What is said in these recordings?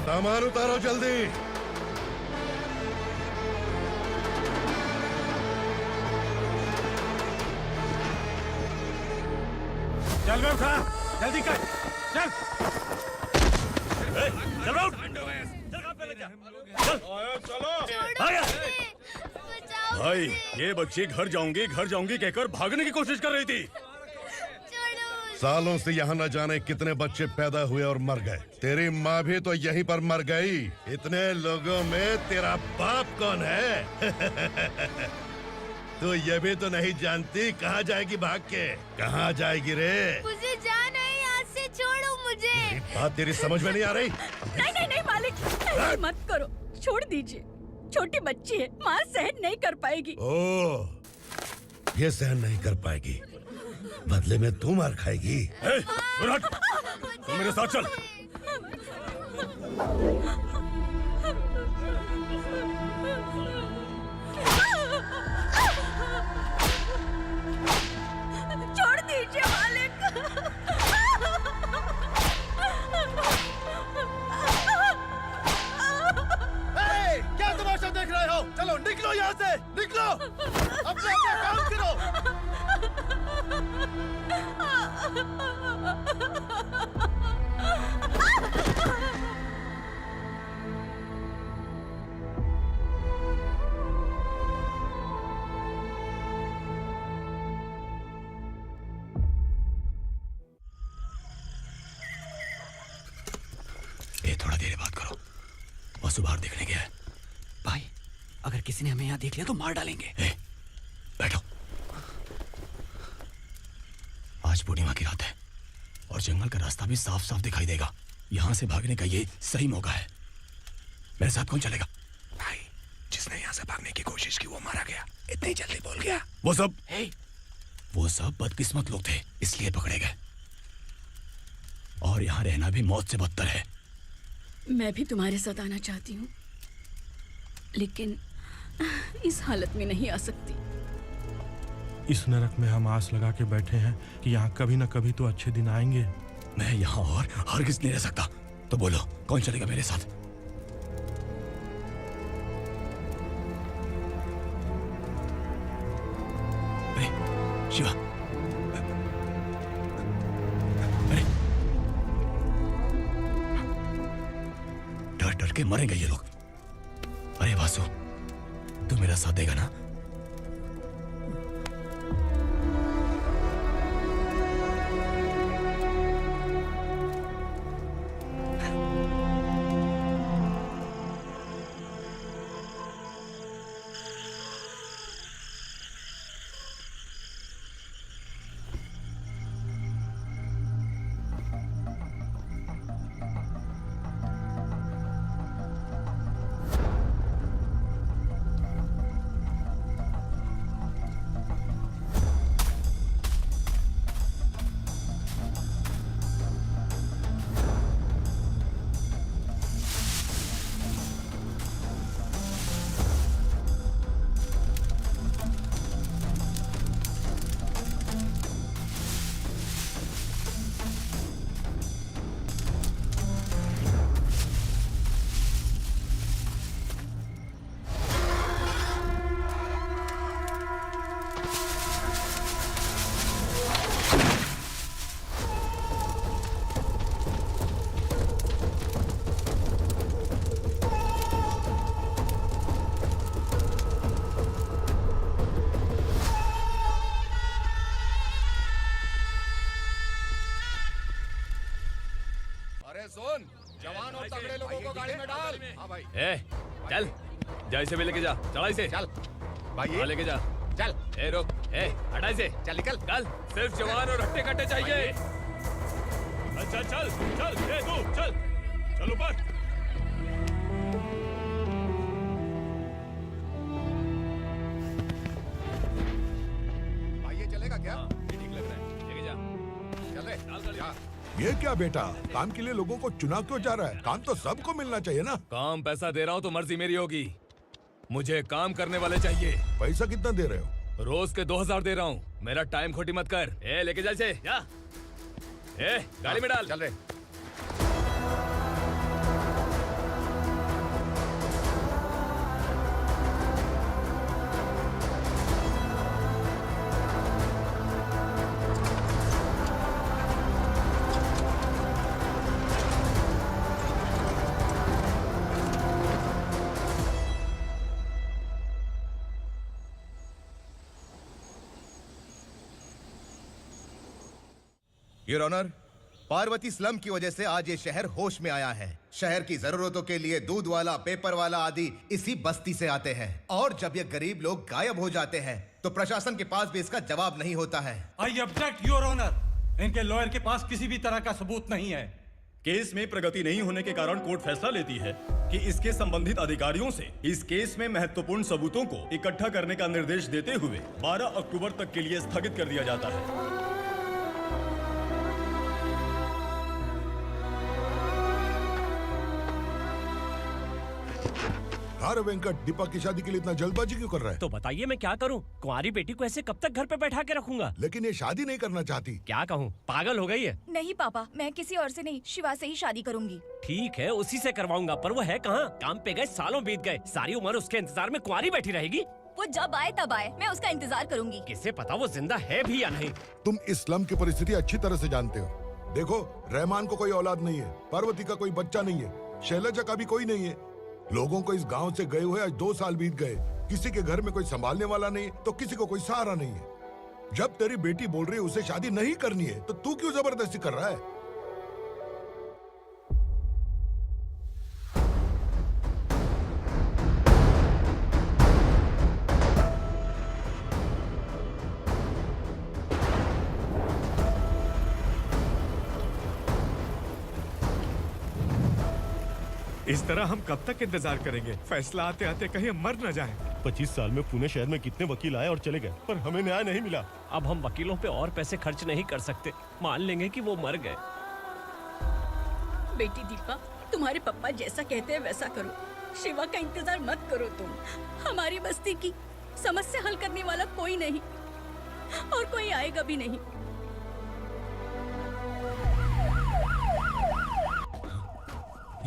सामान उतारो जल्दी। चल बे उठा, जल्दी कर, चल। चल बे उठ। चलो। भाई ये बच्ची घर जाऊंगी कहकर भागने की कोशिश कर रही थी। सालों से यहाँ न जाने कितने बच्चे पैदा हुए और मर गए। तेरी माँ भी तो यहीं पर मर गई। इतने लोगों में तेरा बाप कौन है? तो ये भी तो नहीं जानती कहाँ जाएगी भाग के? कहाँ जाएगी रे? मुझे जाना है, यहाँ से छोड़ो मुझे। मेरी बात तेरी समझ में नहीं आ रही? नहीं मालिक, ऐसे मत करो, छोड़ दीजिए। छोटी बच्ची है, माँ सहन नहीं कर पाएगी। ओह, ये सहन नहीं कर पाएगी, बदले में तू मार खाएगी। तू मेरे साथ चल। छोड़ दीजिए मालिक। क्या तमाशा देख रहे हो? चलो निकलो यहाँ से, निकलो। अपना काम करो। ये थोड़ा देर बात करो। वसु बाहर देखने गया है। भाई, अगर किसी ने हमें यहाँ देख लिया तो मार डालेंगे। बैठो। आज पूर्णिमा की रात है और जंगल का रास्ता भी साफ साफ दिखाई देगा। यहाँ से भागने का ये सही मौका है। मेरे साथ कौन चलेगा? भाई, जिसने यहाँ से भागने की कोशिश की वो मारा गया। इतनी जल्दी बोल गया। वो सब बदकिस्मत लोग थे, इसलिए पकड़े गए। और यहाँ रहना भी मौत से बदतर है। मैं भी तुम्हारे साथ आना चाहती हूँ, लेकिन इस हालत में नहीं आ सकती। इस नरक में हम आस लगा के बैठे हैं कि यहाँ कभी न कभी तो अच्छे दिन आएंगे। मैं यहाँ और हरगिज़ नहीं रह सकता। तो बोलो, कौन चलेगा मेरे साथ? अरे शिवा, अरे डर डर के मरेंगे ये लोग। अरे वासु, तू मेरा साथ देगा ना? सुन, जवान और तगड़े लोगों को गाड़ी में डाल। हाँ भाई। चल, जा इसे भी लेके जा। चला इसे। चल भाई, लेके जा। चल। रुक, हटा इसे। चल निकल। चल, सिर्फ जवान और हट्टे कट्टे चाहिए। चल चल चल, तू चल, चल ऊपर। भाई ये चलेगा क्या? ये ठीक लग रहा है, लेके जा। चल रे। जा। ये क्या बेटा, काम के लिए लोगों को चुना क्यों जा रहा है? काम तो सबको मिलना चाहिए ना। काम पैसा दे रहा हूँ तो मर्जी मेरी होगी। मुझे काम करने वाले चाहिए। पैसा कितना दे रहे हो? रोज के 2000 दे रहा हूँ। मेरा टाइम खोटी मत कर। लेके जा इसे, जा। गाड़ी में डाल। चल रे। योर ऑनर, पार्वती स्लम की वजह से आज ये शहर होश में आया है। शहर की जरूरतों के लिए दूध वाला, पेपर वाला आदि इसी बस्ती से आते हैं, और जब ये गरीब लोग गायब हो जाते हैं तो प्रशासन के पास भी इसका जवाब नहीं होता है। I object your honour. इनके लॉयर के पास किसी भी तरह का सबूत नहीं है। केस में प्रगति नहीं होने के कारण कोर्ट फैसला लेती है कि इसके संबंधित अधिकारियों से इस केस में महत्वपूर्ण सबूतों को इकट्ठा करने का निर्देश देते हुए 12 अक्टूबर तक के लिए स्थगित कर दिया जाता है। अरे वेंकट, दीपक की शादी के लिए इतना जल्दबाजी क्यों कर रहा है? तो बताइए मैं क्या करूं? कुंवारी बेटी को ऐसे कब तक घर पे बैठा के रखूंगा? लेकिन ये शादी नहीं करना चाहती। क्या कहूं, पागल हो गई है? नहीं पापा, मैं किसी और से नहीं, शिवा से ही शादी करूंगी। ठीक है, उसी से करवाऊंगा, पर वो है कहाँ? काम पे गए, सालों बीत गए, सारी उम्र उसके इंतजार में कुंवारी बैठी रहेगी। वो जब आए तब आए, मैं उसका इंतजार करूंगी। किसे पता वो जिंदा है भी या नहीं। तुम इस्लाम की परिस्थिति अच्छी तरह से जानते हो। देखो, रहमान को कोई औलाद नहीं है, पार्वती का कोई बच्चा नहीं है, शैलजा का भी कोई नहीं है। लोगों को इस गांव से गए हुए आज 2 साल बीत गए। किसी के घर में कोई संभालने वाला नहीं, तो किसी को कोई सहारा नहीं है। जब तेरी बेटी बोल रही है उसे शादी नहीं करनी है, तो तू क्यों जबरदस्ती कर रहा है? इस तरह हम कब तक इंतजार करेंगे? फैसला आते आते कहीं हम मर न जाएं। 25 साल में पुणे शहर में कितने वकील आए और चले गए, पर हमें न्याय नहीं मिला। अब हम वकीलों पे और पैसे खर्च नहीं कर सकते। मान लेंगे कि वो मर गए। बेटी दीपा, तुम्हारे पप्पा जैसा कहते हैं वैसा करो। शिवा का इंतजार मत करो तुम। हमारी बस्ती की समस्या हल करने वाला कोई नहीं, और कोई आएगा भी नहीं।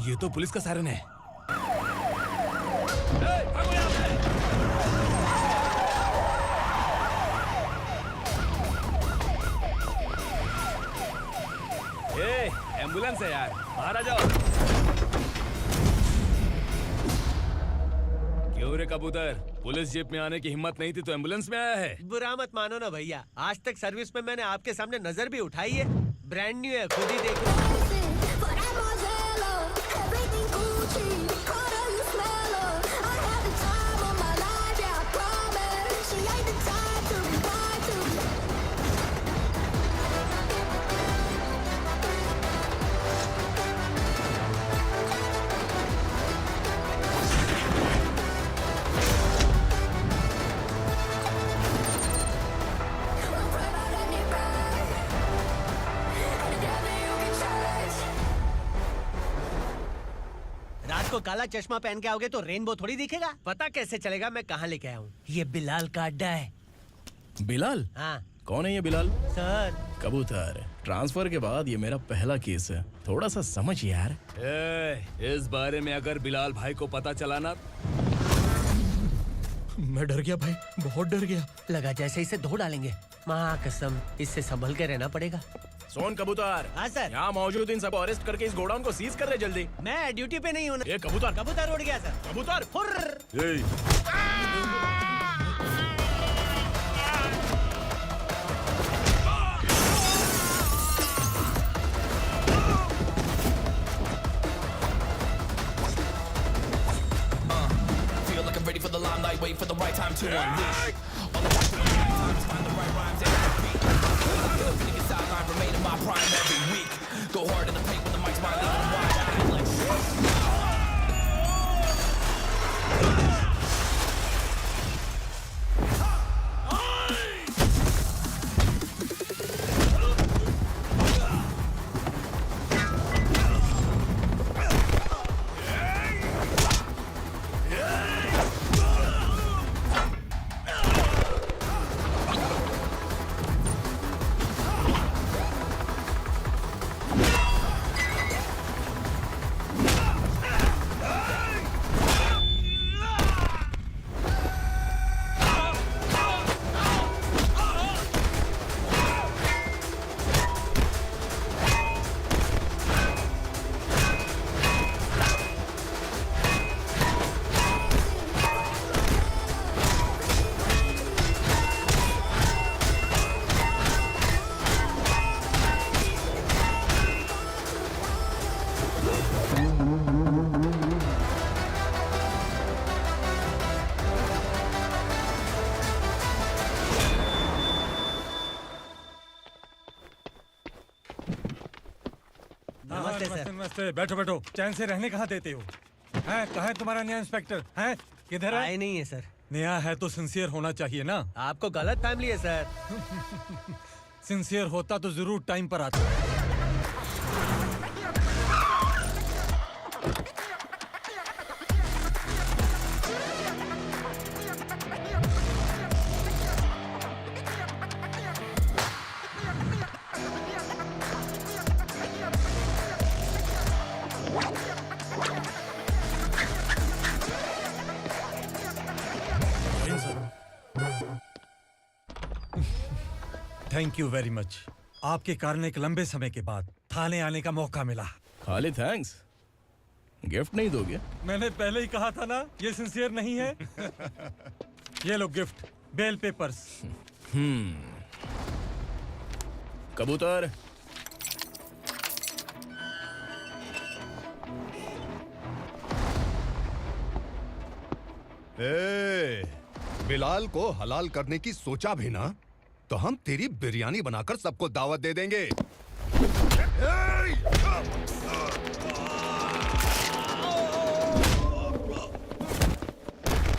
ये तो पुलिस का सायरन है। एम्बुलेंस है यार, बाहर आ जाओ। क्यों रे कबूतर, पुलिस जीप में आने की हिम्मत नहीं थी तो एम्बुलेंस में आया है? बुरा मत मानो ना भैया, आज तक सर्विस में मैंने आपके सामने नजर भी उठाई है। ब्रांड न्यू है, खुद ही देखो। को काला चश्मा पहन के आओगे तो रेनबो थोड़ी दिखेगा। पता कैसे चलेगा मैं कहाँ लेके आया हूँ? ये बिलाल का अड्डा है। बिलाल? हाँ। कौन है ये बिलाल? सर। कबूतर, ट्रांसफर के बाद ये मेरा पहला केस है, थोड़ा सा समझ यार। इस बारे में अगर बिलाल भाई को पता चला ना। मैं डर गया भाई, बहुत डर गया। लगा जैसे इसे धो डालेंगे। माँ कसम, इससे संभल के रहना पड़ेगा। सोन कबूतर। हाँ सर। यहाँ मौजूद इन सबको अरेस्ट करके इस गोडाउन को सीज कर रहे जल्दी। मैं ड्यूटी पे नहीं हूँ। ये कबूतर। कबूतर उड़ गया सर। कबूतर। Feel like I'm ready for the limelight, wait for the right time to unleash. All the time to find the right rhymes and beat. Nigga sideline remain in my prime every week. Go hard in the paint when the mic's my level wide. I feel like नमस्ते sir. नमस्ते। बैठो बैठो। चैन से रहने कहाँ देते हो? हैं? कहाँ है तुम्हारा नया इंस्पेक्टर? हैं? किधर है? आए नहीं है सर। नया है तो सिंसियर होना चाहिए ना। आपको गलत फैमिली है सर। सिंसियर होता तो जरूर टाइम पर आता। Thank you very much. आपके कारण एक लंबे समय के बाद थाने आने का मौका मिला। खाली थैंक्स, गिफ्ट नहीं दोगे? मैंने पहले ही कहा था ना ये सिंसियर नहीं है। ये लो गिफ्ट, बेल पेपर्स। कबूतर। बिलाल को हलाल करने की सोचा भी ना तो हम तेरी बिरयानी बनाकर सबको दावत दे देंगे।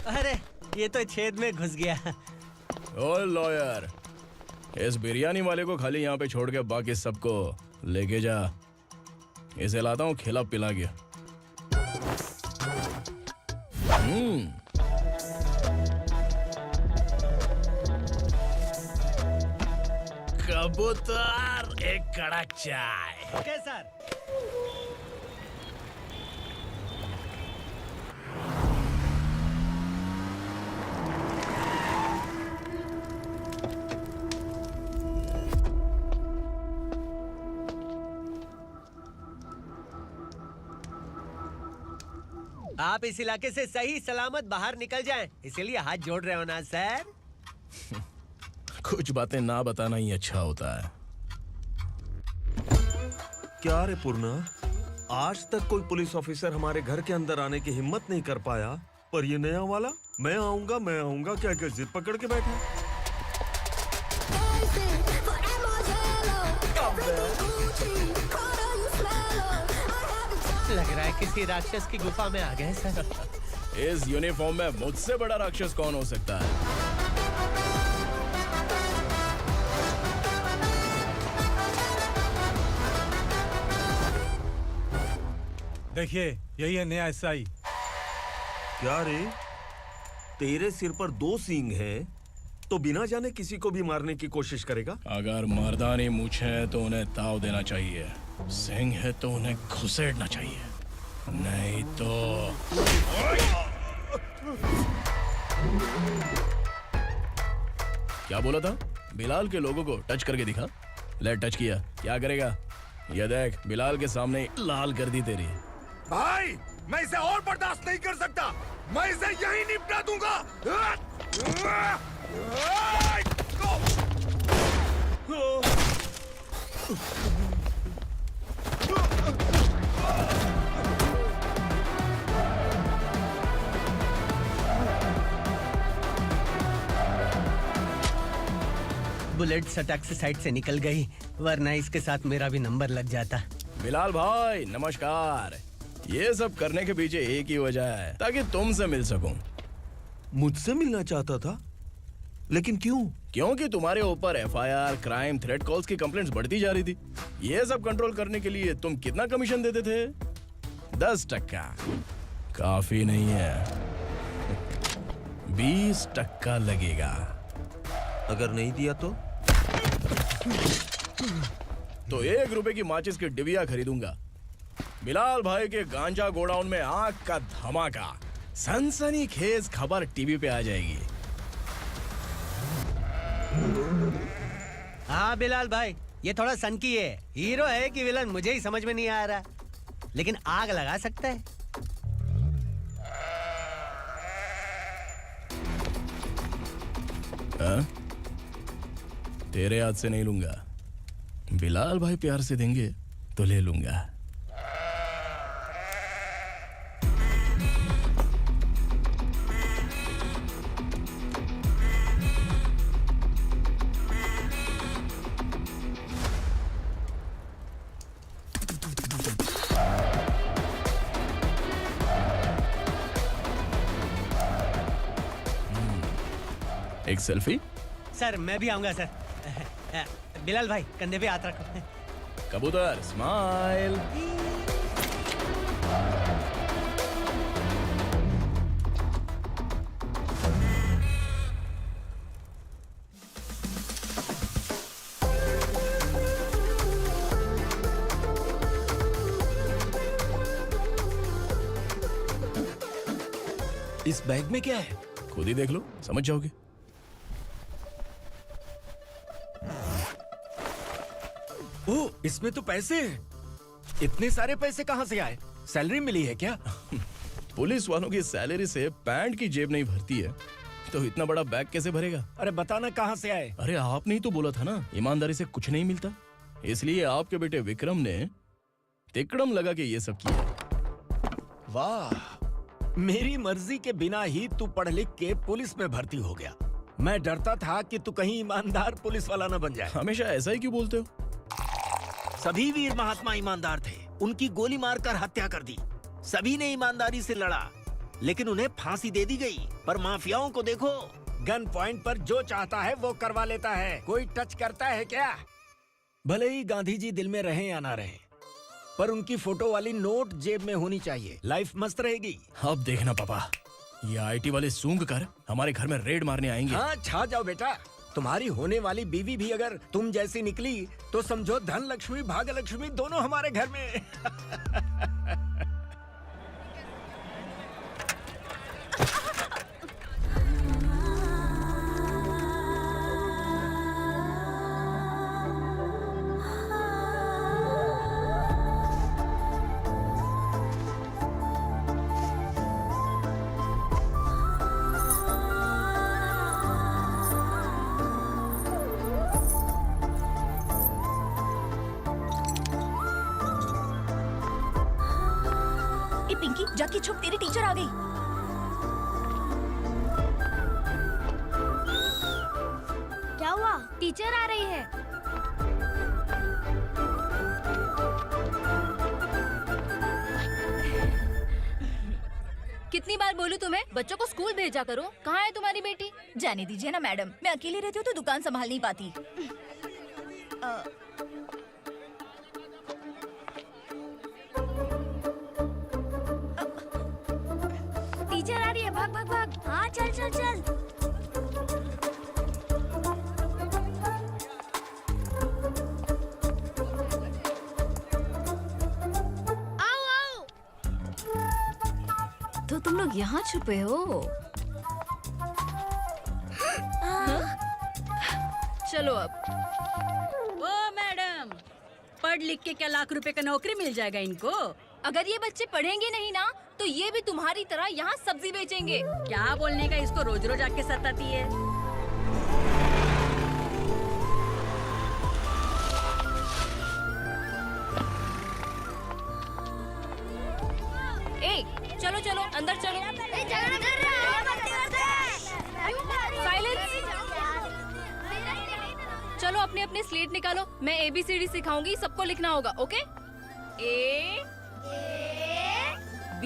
अरे ये तो छेद में घुस गया। ओ लॉयर, इस बिरयानी वाले को खाली यहाँ पे छोड़ के बाकी सबको लेके जा। इसे लाता हूँ खिला पिला के। कबूतर, एक कड़क चाय। Okay sir. आप इस इलाके से सही सलामत बाहर निकल जाएं, इसीलिए हाथ जोड़ रहे हो ना सर। कुछ बातें ना बताना ही अच्छा होता है। क्या रे पूर्णा, आज तक कोई पुलिस ऑफिसर हमारे घर के अंदर आने की हिम्मत नहीं कर पाया, पर ये नया वाला मैं आऊंगा क्या क्या जिद पकड़ के बैठा। लग रहा है किसी राक्षस की गुफा में आ गए सर। इस यूनिफॉर्म में मुझसे बड़ा राक्षस कौन हो सकता है? देखिए यही है नया एसआई। क्या रे, तेरे सिर पर 2 सींग हैं तो बिना जाने किसी को भी मारने की कोशिश करेगा? अगर मर्दानी मूंछ है तो उन्हें ताव देना चाहिए, सिंह है तो उन्हें घुसेड़ना चाहिए, नहीं तो। क्या बोला था? बिलाल के लोगों को टच करके दिखा। ले टच किया, क्या करेगा? ये देख, बिलाल के सामने लाल कर दी तेरी। भाई, मैं इसे और बर्दाश्त नहीं कर सकता। मैं इसे यहीं निपटा दूंगा। बुलेट सटक से साइड से निकल गई, वरना इसके साथ मेरा भी नंबर लग जाता। बिलाल भाई नमस्कार। ये सब करने के पीछे एक ही वजह है, ताकि तुमसे मिल सकूं। मुझसे मिलना चाहता था? लेकिन क्यों? क्योंकि तुम्हारे ऊपर एफआईआर, क्राइम, थ्रेट कॉल्स की कंप्लेंट्स बढ़ती जा रही थी। ये सब कंट्रोल करने के लिए तुम कितना कमीशन देते थे? 10%। काफी नहीं है, 20% लगेगा। अगर नहीं दिया तो 1 रुपए की माचिस की डिबिया खरीदूंगा। बिलाल भाई के गांजा गोडाउन में आग का धमाका, सनसनीखेज खबर टीवी पे आ जाएगी। हाँ बिलाल भाई, ये थोड़ा सनकी है। हीरो है कि विलन मुझे ही समझ में नहीं आ रहा, लेकिन आग लगा सकता है। हाँ? तेरे हाथ से नहीं लूंगा, बिलाल भाई प्यार से देंगे तो ले लूंगा। एक सेल्फी। सर मैं भी आऊंगा सर। बिलाल भाई कंधे पे हाथ रखो। कबूतर स्माइल। इस बैग में क्या है? खुद ही देख लो, समझ जाओगे। ओह, इसमें तो पैसे हैं। इतने सारे पैसे कहाँ से आए? सैलरी मिली है क्या? पुलिस वालों की सैलरी से पैंट की जेब नहीं भरती है, तो इतना बड़ा बैग कैसे भरेगा? अरे बताना कहाँ से आए? अरे आपने ही तो बोला था ना, ईमानदारी से कुछ नहीं मिलता, इसलिए आपके बेटे विक्रम ने तिकड़म लगा के ये सब किया। वाह, मेरी मर्जी के बिना ही तू पढ़ लिख के पुलिस में भर्ती हो गया। मैं डरता था कि तू कहीं ईमानदार पुलिस वाला न बन जाए। हमेशा ऐसा ही क्यों बोलते हो? सभी वीर महात्मा ईमानदार थे, उनकी गोली मारकर हत्या कर दी। सभी ने ईमानदारी से लड़ा, लेकिन उन्हें फांसी दे दी गई। पर माफियाओं को देखो, गन पॉइंट पर जो चाहता है वो करवा लेता है। कोई टच करता है क्या? भले ही गांधी जी दिल में रहे या ना रहे, पर उनकी फोटो वाली नोट जेब में होनी चाहिए। लाइफ मस्त रहेगी। अब देखना पापा, ये आईटी वाले सूंघ कर हमारे घर में रेड मारने आएंगे। हाँ, छा जाओ बेटा। तुम्हारी होने वाली बीवी भी अगर तुम जैसी निकली तो समझो धन लक्ष्मी भाग्य लक्ष्मी दोनों हमारे घर में। पिंकी, जाके छुप, तेरी टीचर आ गई। क्या हुआ? टीचर आ रही है। कितनी बार बोलूं तुम्हें, बच्चों को स्कूल भेजा करो। कहाँ है तुम्हारी बेटी? जाने दीजिए ना मैडम, मैं अकेली रहती हूँ तो दुकान संभाल नहीं पाती। टीचर आ रही है, भाग भाग भाग। हाँ चल चल चल। आओ आओ। तो तुम लोग यहाँ छुपे हो? चलो अब। ओ मैडम, पढ़ लिख के क्या लाख रुपए का नौकरी मिल जाएगा इनको? अगर ये बच्चे पढ़ेंगे नहीं ना, तो ये भी तुम्हारी तरह यहाँ सब्जी बेचेंगे। क्या बोलने का, इसको रोज रोज आके सताती है। ए, चलो चलो अंदर चलो। साइलेंस। चलो अपने अपने स्लेट निकालो, मैं ABCD सिखाऊंगी, सबको लिखना होगा। ओके? A B।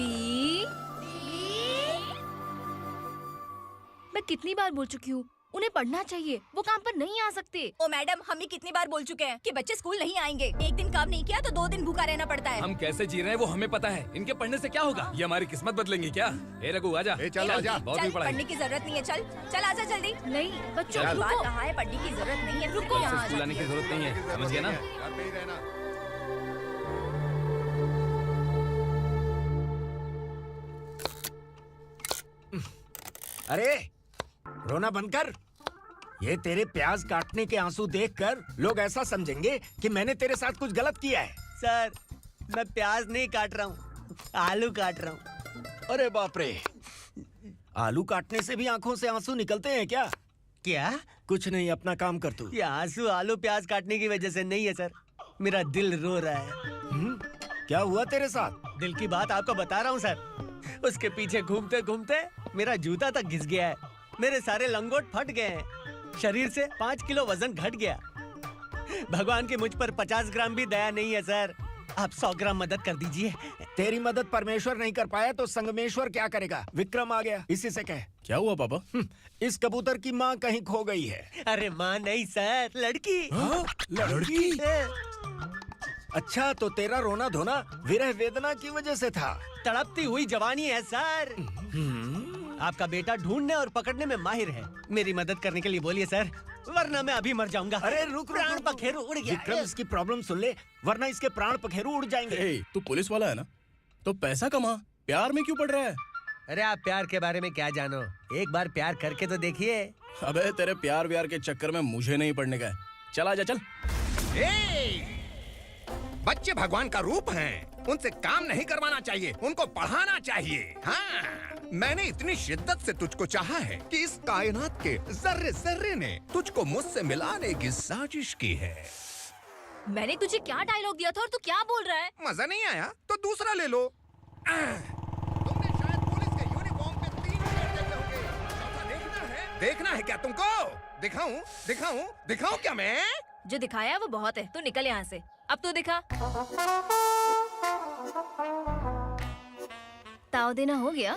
मैं कितनी बार बोल चुकी हूँ, उन्हें पढ़ना चाहिए, वो काम पर नहीं आ सकते। ओ मैडम, हम भी कितनी बार बोल चुके हैं कि बच्चे स्कूल नहीं आएंगे। एक दिन काम नहीं किया तो 2 दिन भूखा रहना पड़ता है। हम कैसे जी रहे हैं वो हमें पता है, इनके पढ़ने से क्या होगा? ये हमारी किस्मत बदलेंगी क्या? ए रघु आजा। चल आजा। बहुत भी पढ़ाई। पढ़ने की जरूरत नहीं है, चल आजा जल्दी। नहीं बच्चों, बात कहा है, पढ़ने की जरूरत नहीं है, रुको यहाँ। स्कूल आने की जरूरत नहीं है, समझ गया ना? घर पे ही रहना। अरे रोना बंद कर। ये तेरे प्याज काटने के आंसू देखकर लोग ऐसा समझेंगे कि मैंने तेरे साथ कुछ गलत किया है। सर मैं प्याज नहीं काट रहा हूँ, आलू काट रहा हूँ। अरे बाप रे, आलू काटने से भी आंखों से आंसू निकलते हैं क्या? क्या? कुछ नहीं, अपना काम कर तू। ये आंसू आलू प्याज काटने की वजह से नहीं है सर, मेरा दिल रो रहा है। क्या हुआ तेरे साथ? दिल की बात आपको बता रहा हूँ सर। उसके पीछे घूमते घूमते मेरा जूता तक घिस गया है, मेरे सारे लंगोट फट गए हैं, शरीर से 5 किलो वजन घट गया। भगवान की मुझ पर 50 ग्राम भी दया नहीं है सर, आप 100 ग्राम मदद कर दीजिए। तेरी मदद परमेश्वर नहीं कर पाया तो संगमेश्वर क्या करेगा? विक्रम आ गया, इसी से कह। क्या हुआ पापा? इस कबूतर की माँ कहीं खो गई है। अरे माँ नहीं सर, लड़की। लड़की? अच्छा, तो तेरा रोना धोना विरह वेदना की वजह से था। तड़पती हुई जवानी है सर। आपका बेटा ढूंढने और पकड़ने में माहिर है। मेरी मदद करने के लिए बोलिए सर, वरना मैं अभी मर जाऊंगा। अरे रुक, प्राण पखेरु उड़ गया। विक्रम, इसकी प्रॉब्लम सुन ले, वरना इसके प्राण पखेरु उड़ जाएंगे। तू पुलिस वाला है ना, तो पैसा कमा, प्यार में क्यों पड़ रहा है? अरे आप प्यार के बारे में क्या जानो, एक बार प्यार करके तो देखिए। अबे तेरे प्यार व्यार के चक्कर में मुझे नहीं पड़ने का है। चल आजा चल। बच्चे भगवान का रूप हैं, उनसे काम नहीं करवाना चाहिए, उनको पढ़ाना चाहिए। हाँ, मैंने इतनी शिद्दत से तुझको चाहा है कि इस कायनात के जर्रे जर्रे ने तुझको मुझसे मिलाने की साजिश की है। मैंने तुझे क्या डायलॉग दिया था और तू क्या बोल रहा है? मजा नहीं आया तो दूसरा ले लो। तुमने शायद पुलिस के यूनिफॉर्म पे 3 पैर देखे होंगे। देखना है क्या तुमको? दिखाऊं दिखाऊं दिखाऊं क्या मैं? जो दिखाया है वो बहुत है, तू निकल यहाँ से। अब तू दिखा। ताव देना हो गया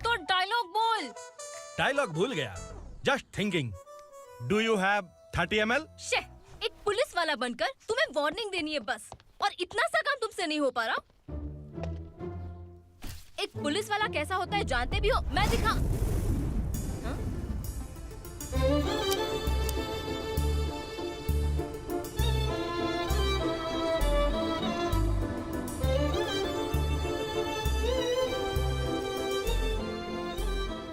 तो डायलॉग बोल। डायलॉग भूल गया। Just thinking. Do you have 30 ml? शे, एक पुलिस वाला बनकर तुम्हें वार्निंग देनी है बस, और इतना सा काम तुमसे नहीं हो पा रहा। एक पुलिस वाला कैसा होता है जानते भी हो? मैं दिखा। हाँ?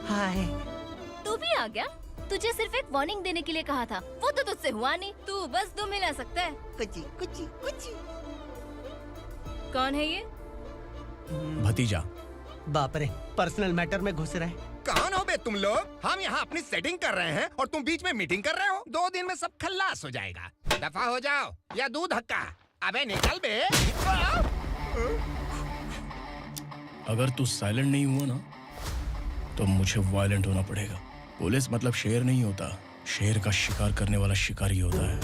हाय। तू भी आ गया? तुझे सिर्फ एक वार्निंग देने के लिए कहा था, वो तो तुझसे हुआ नहीं। तू बस 2 मिला सकता है। कुछ कुछ। कौन है ये? भतीजा। बाप रे, पर्सनल मैटर में घुस रहे। कौन हो बे तुम लोग? हम यहाँ अपनी सेटिंग कर रहे हैं और तुम बीच में मीटिंग कर रहे हो। 2 दिन में सब खल्लास हो जाएगा। दफा हो जाओ या दूध हक्का। अबे निकल बे। अगर तू साइलेंट नहीं हुआ ना तो मुझे वायलेंट होना पड़ेगा। पुलिस मतलब शेर नहीं होता, शेर का शिकार करने वाला शिकारी होता है।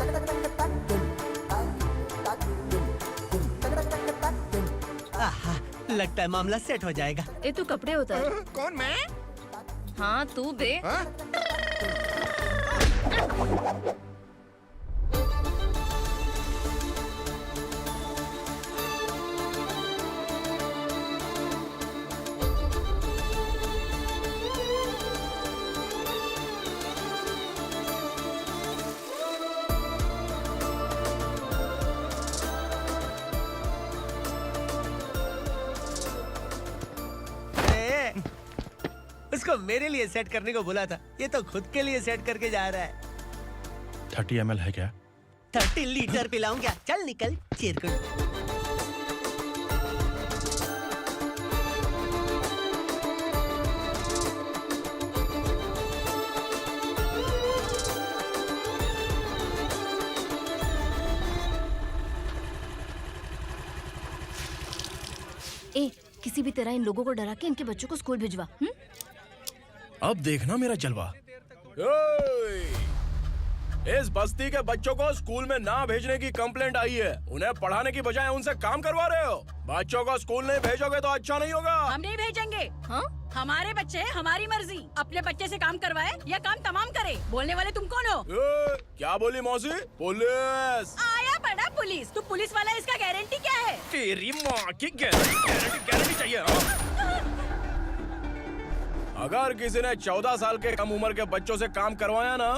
आहा, लगता है मामला सेट हो जाएगा। ए तू कपड़े उतार। कौन मैं? हाँ तू बे। उसको मेरे लिए सेट करने को बोला था, ये तो खुद के लिए सेट करके जा रहा है। 30 ml है क्या? 30 लीटर पिलाऊं क्या? चल निकल चिरकुट। ए, किसी भी तरह इन लोगों को डरा के इनके बच्चों को स्कूल भिजवा। अब देखना मेरा जलवा। इस बस्ती के बच्चों को स्कूल में ना भेजने की कंप्लेंट आई है। उन्हें पढ़ाने की बजाय उनसे काम करवा रहे हो। बच्चों को स्कूल नहीं भेजोगे तो अच्छा नहीं होगा। हम नहीं भेजेंगे। हाँ? हमारे बच्चे हैं, हमारी मर्जी। अपने बच्चे से काम करवाए या काम तमाम करे। बोलने वाले तुम कौन हो? क्या बोली मौसी? पुलिस आया बड़ा पुलिस। तू पुलिस वाला, इसका गारंटी क्या है? तेरी माँ की गारंटी चाहिए। अगर किसी ने 14 साल के कम उम्र के बच्चों से काम करवाया ना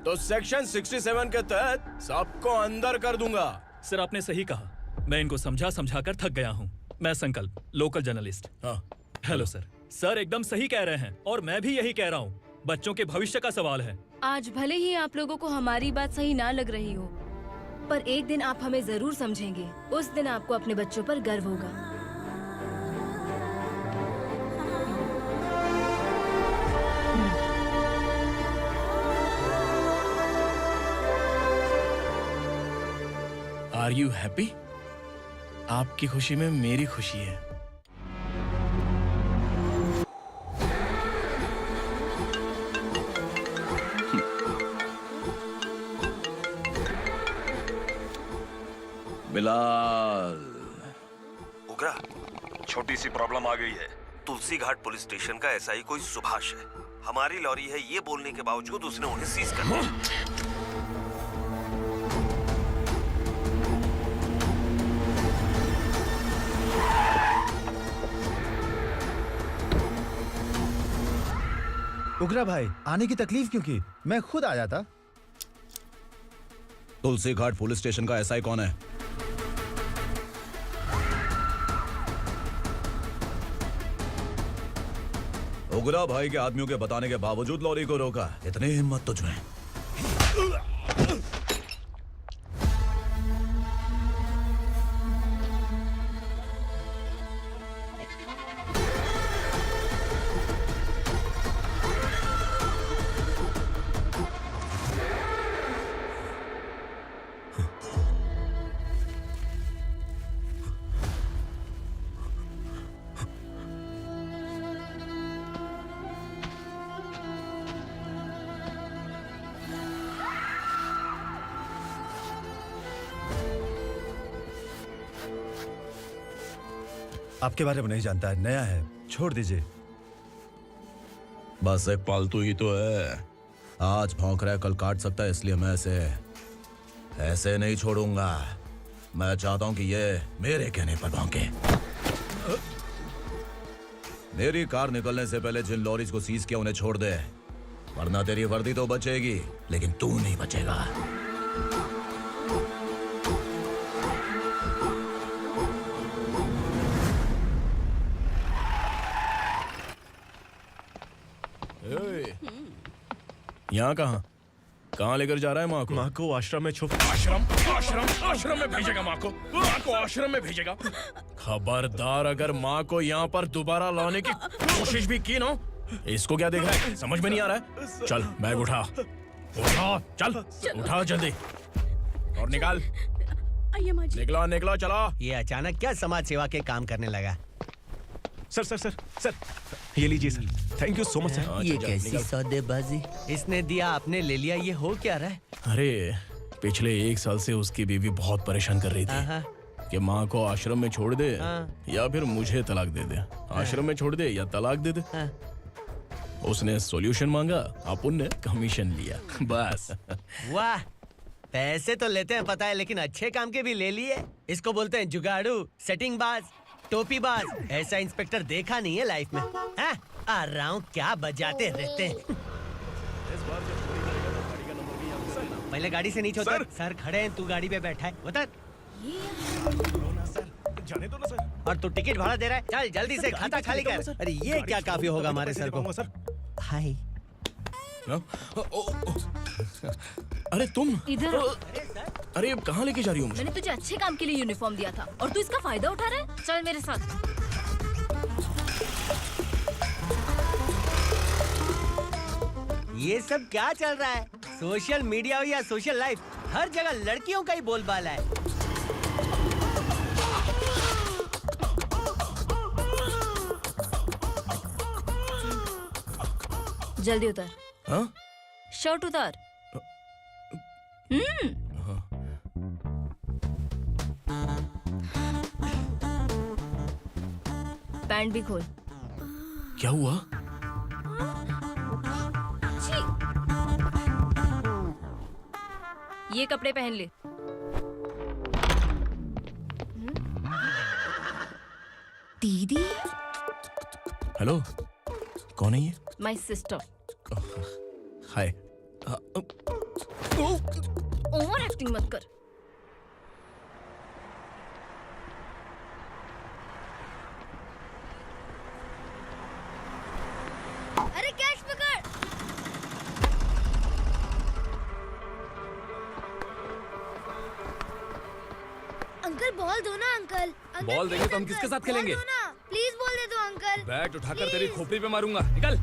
तो सेक्शन 67 के तहत सबको अंदर कर दूंगा। सर आपने सही कहा। मैं इनको समझा कर थक गया हूँ। मैं संकल्प, लोकल जर्नलिस्ट। हाँ। Hello sir. सर एकदम सही कह रहे हैं और मैं भी यही कह रहा हूँ। बच्चों के भविष्य का सवाल है। आज भले ही आप लोगों को हमारी बात सही ना लग रही हो, पर एक दिन आप हमें जरूर समझेंगे। उस दिन आपको अपने बच्चों पर गर्व होगा। Are you happy? आपकी खुशी में मेरी खुशी है। बिलाल, उगरा, छोटी सी प्रॉब्लम आ गई है। तुलसी घाट पुलिस स्टेशन का एसआई कोई सुभाष है। हमारी लॉरी है ये बोलने के बावजूद उसने उन्हें सीज कर दिया। उगरा भाई, आने की तकलीफ क्यों की? मैं खुद आ जाता। तुलसी घाट पुलिस स्टेशन का एसआई कौन है? उगरा भाई के आदमियों के बताने के बावजूद लॉरी को रोका। इतनी हिम्मत तुझमें? आपके बारे में नहीं जानता है, नया है, छोड़ दीजिए। बस एक पालतू ही तो है। आज भौंक रहा है, कल काट सकता है, इसलिए मैं ऐसे नहीं छोड़ूंगा। मैं चाहता हूं कि ये मेरे कहने पर भौंके। मेरी कार निकलने से पहले जिन लॉरीज को सीज किया उन्हें छोड़ दे, वरना तेरी वर्दी तो बचेगी लेकिन तू नहीं बचेगा। यहाँ कहाँ लेकर जा रहा है माँ को? माँ को आश्रम में छुप। आश्रम में भेजेगा माँ को? माँ को आश्रम में भेजेगा? खबरदार, अगर माँ को यहाँ पर दोबारा लाने की कोशिश भी की ना, इसको क्या देख रहा है? समझ में नहीं आ रहा है? चल बैग उठा, चल उठा जल्दी और निकाल। निकला चला। ये अचानक क्या समाज सेवा के काम करने लगा? सर, ये लीजिए sir. Thank you so much sir. ये कैसी सौदेबाजी? इसने दिया, आपने ले लिया, ये हो क्या रहा है? अरे पिछले 1 साल से उसकी बीवी बहुत परेशान कर रही थी कि माँ को आश्रम में छोड़ दे या फिर मुझे तलाक दे दे। आश्रम में छोड़ दे या तलाक दे दे। उसने सॉल्यूशन मांगा, अपन ने कमीशन लिया, बस। वाह, पैसे तो लेते हैं पता है, लेकिन अच्छे काम के भी ले लिए। इसको बोलते हैं जुगाड़ू, सेटिंग बाज, टोपी बाज। ऐसा इंस्पेक्टर देखा नहीं है लाइफ में। हाँ? आ रहा हूँ, क्या बजाते रहते हैं। पहले गाड़ी से नीचे उतर। सर खड़े हैं, तू गाड़ी पे बैठा है, उतर। जाने दो ना सर। और तू टिकट भाड़ा दे रहा है, चल जल्दी से खाता खाली कर। अरे ये क्या काफी होगा हमारे सर को। हाय। अरे तुम इधर। अरे कहाँ लेके जा रही हो? मैंने तुझे अच्छे काम के लिए यूनिफॉर्म दिया था और तू इसका फायदा उठा रहा है। चल मेरे साथ। ये सब क्या चल रहा है? सोशल मीडिया हो या सोशल लाइफ, हर जगह लड़कियों का ही बोलबाला है। जल्दी उतर। हाँ? शर्ट उतार। पैंट भी खोल। क्या हुआ? ये कपड़े पहन ले। दीदी। हेलो, कौन है ये? My sister. Hi. Over acting मत कर। अरे कैश पकड़। अंकल बॉल दो ना अंकल। बॉल देंगे तो हम किसके साथ खेलेंगे? प्लीज बॉल दे दो अंकल। बैट उठाकर तेरी खोपड़ी पे मारूंगा, निकल।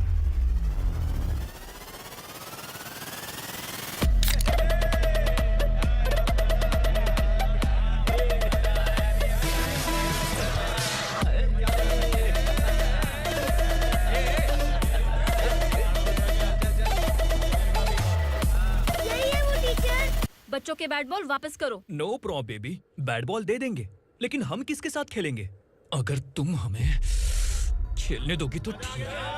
बच्चों के बैट बॉल वापस करो। No problem baby, bat ball दे देंगे, लेकिन हम किसके साथ खेलेंगे? अगर तुम हमें खेलने दोगी तो ठीक है।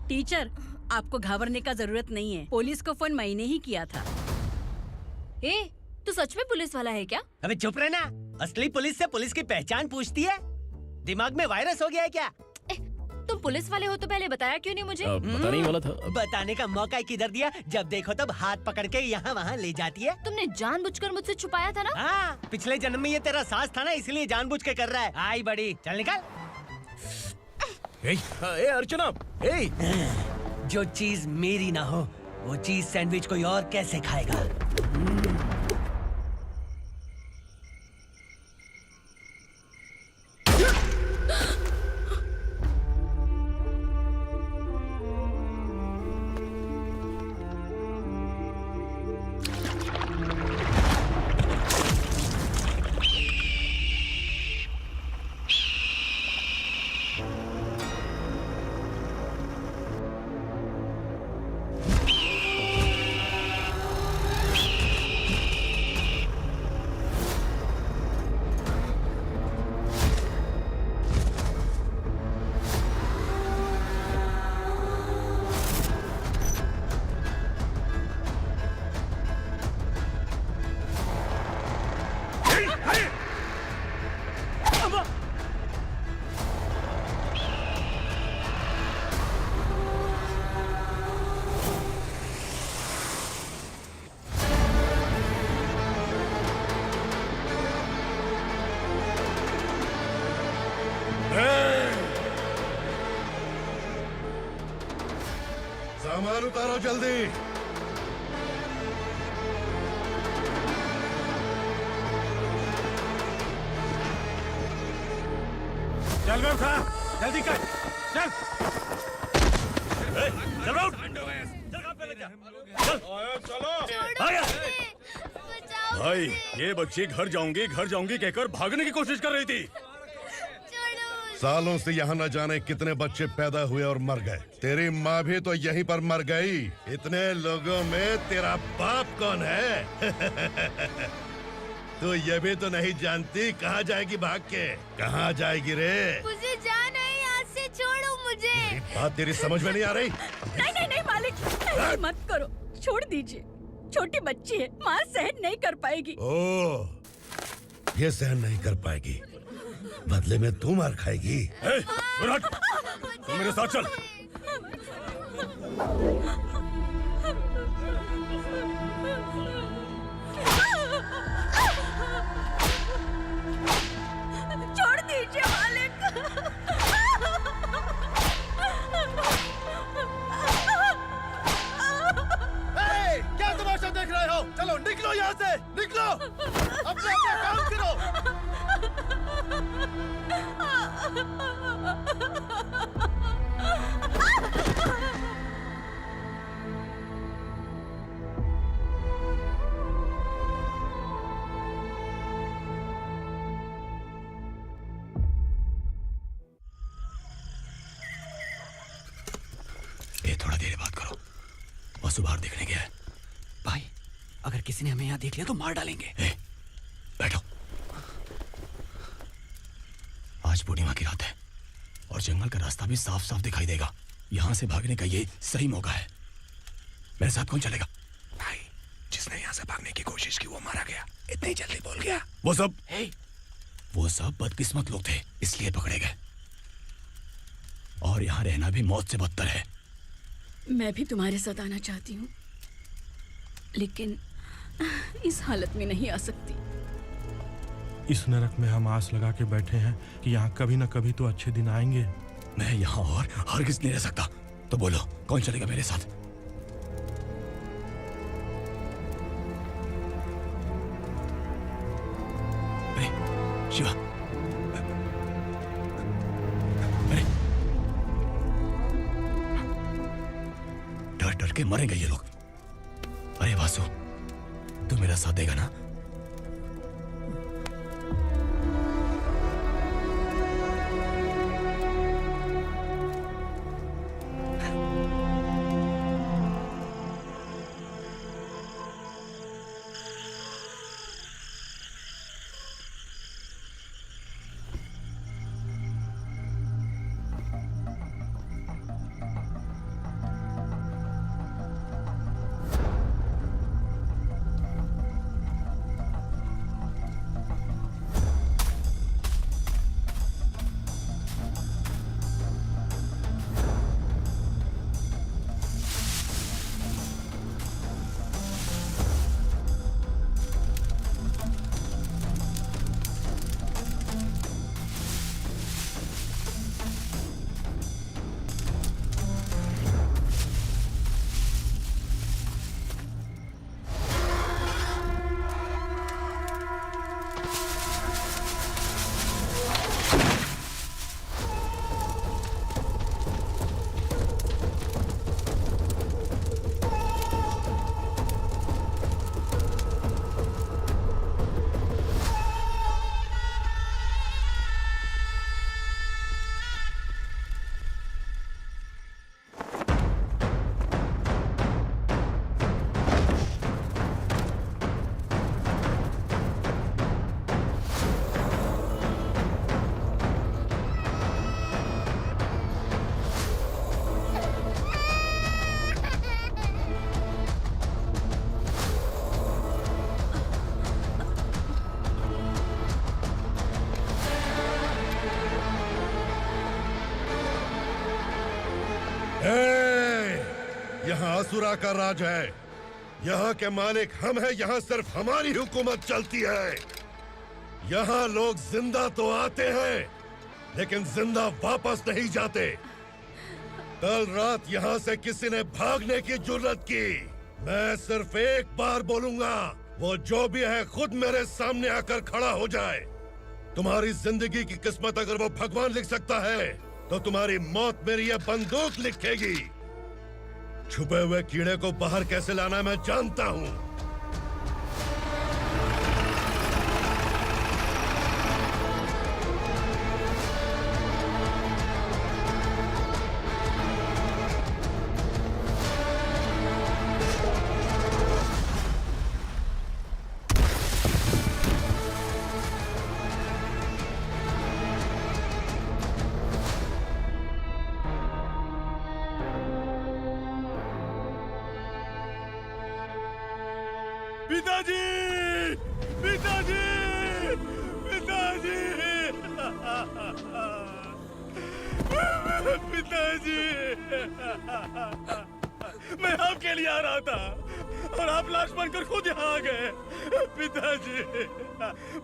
टीचर, आपको घबराने का जरूरत नहीं है। पुलिस को फोन मैंने ही किया था। ए, तू सच में पुलिस वाला है क्या? अबे चुप रहना। असली पुलिस से पुलिस की पहचान पूछती है? दिमाग में वायरस हो गया है क्या? तुम पुलिस वाले हो तो पहले बताया क्यों नहीं मुझे? बताने ही वाला था। बताने का मौका किधर दिया? जब देखो तब हाथ पकड़ के यहाँ वहाँ ले जाती है। तुमने जानबूझकर मुझसे छुपाया था ना? हाँ, पिछले जन्म में ये तेरा सास था ना, इसलिए जानबूझ के कर रहा है। आई बड़ी, चल निकल। ए अर्चना, जो चीज मेरी ना हो वो चीज सैंडविच कोई और कैसे खाएगा? सामान उतारो जल्दी। चल बे उठा, जल्दी कर, चल। चल उठ। भाई, ये बच्ची घर जाऊंगी कहकर भागने की कोशिश कर रही थी। सालों से यहाँ न जाने कितने बच्चे पैदा हुए और मर गए। तेरी माँ भी तो यहीं पर मर गई। इतने लोगों में तेरा बाप कौन है? तो ये भी तो नहीं जानती कहाँ जाएगी भाग के? कहाँ जाएगी रे? मुझे जाना है, यहाँ से छोड़ो मुझे। बात तेरी समझ में नहीं आ रही? नहीं मालिक, ऐसे मत करो, छोड़ दीजिए। छोटी बच्ची है, माँ सहन नहीं कर पाएगी। ओह, ये सहन नहीं कर पाएगी, बदले में तू मार खाएगी। तू मेरे साथ चल। छोड़ दीजिए मालिक। क्या तमाशा देख रहे हो? चलो निकलो यहाँ से, निकलो। अपना काम करो। वासु बाहर देखने गया है। भाई अगर किसी ने हमें यहाँ देख लिया तो मार डालेंगे। बैठो। आज पूर्णिमा की रात है और जंगल का रास्ता भी साफ साफ दिखाई देगा। यहाँ से भागने का ये सही मौका है। मेरे साथ कौन चलेगा? भाई जिसने यहाँ से भागने की कोशिश की वो मारा गया। इतनी जल्दी बोल गया। वो सब बदकिस्मत लोग थे इसलिए पकड़े गए। और यहाँ रहना भी मौत से बदतर है। मैं भी तुम्हारे साथ आना चाहती हूँ, लेकिन इस हालत में नहीं आ सकती। इस नरक में हम आस लगा के बैठे हैं कि यहाँ कभी ना कभी तो अच्छे दिन आएंगे। मैं यहाँ और हरगिज़ नहीं रह सकता। तो बोलो कौन चलेगा मेरे साथ? अरे शिवा, अरे डर डर के मरेंगे ये लोग। अरे वासु, तू मेरा साथ देगा ना? यहाँ असुरा का राज है। यहाँ के मालिक हम हैं। यहाँ सिर्फ हमारी हुकूमत चलती है। यहाँ लोग जिंदा तो आते हैं लेकिन जिंदा वापस नहीं जाते। कल रात यहाँ से किसी ने भागने की जुर्रत की, मैं सिर्फ एक बार बोलूंगा, वो जो भी है खुद मेरे सामने आकर खड़ा हो जाए। तुम्हारी जिंदगी की किस्मत अगर वो भगवान लिख सकता है तो तुम्हारी मौत मेरी ये बंदूक लिखेगी। छुपे हुए कीड़े को बाहर कैसे लाना मैं जानता हूँ। पिताजी, पिताजी, पिताजी, पिताजी, मैं आपके लिए आ रहा था और आप लाश बनकर खुद यहाँ आ गए। पिताजी,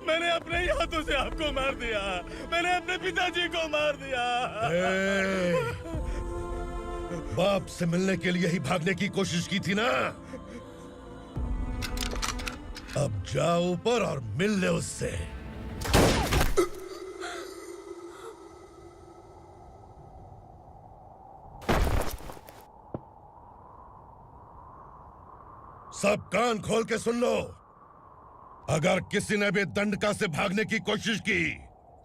मैंने अपने ही हाथों से आपको मार दिया। मैंने अपने पिताजी को मार दिया। बाप से मिलने के लिए ही भागने की कोशिश की थी ना? अब जाओ ऊपर और मिल ले उससे। सब कान खोल के सुन लो। अगर किसी ने भी दंडका से भागने की कोशिश की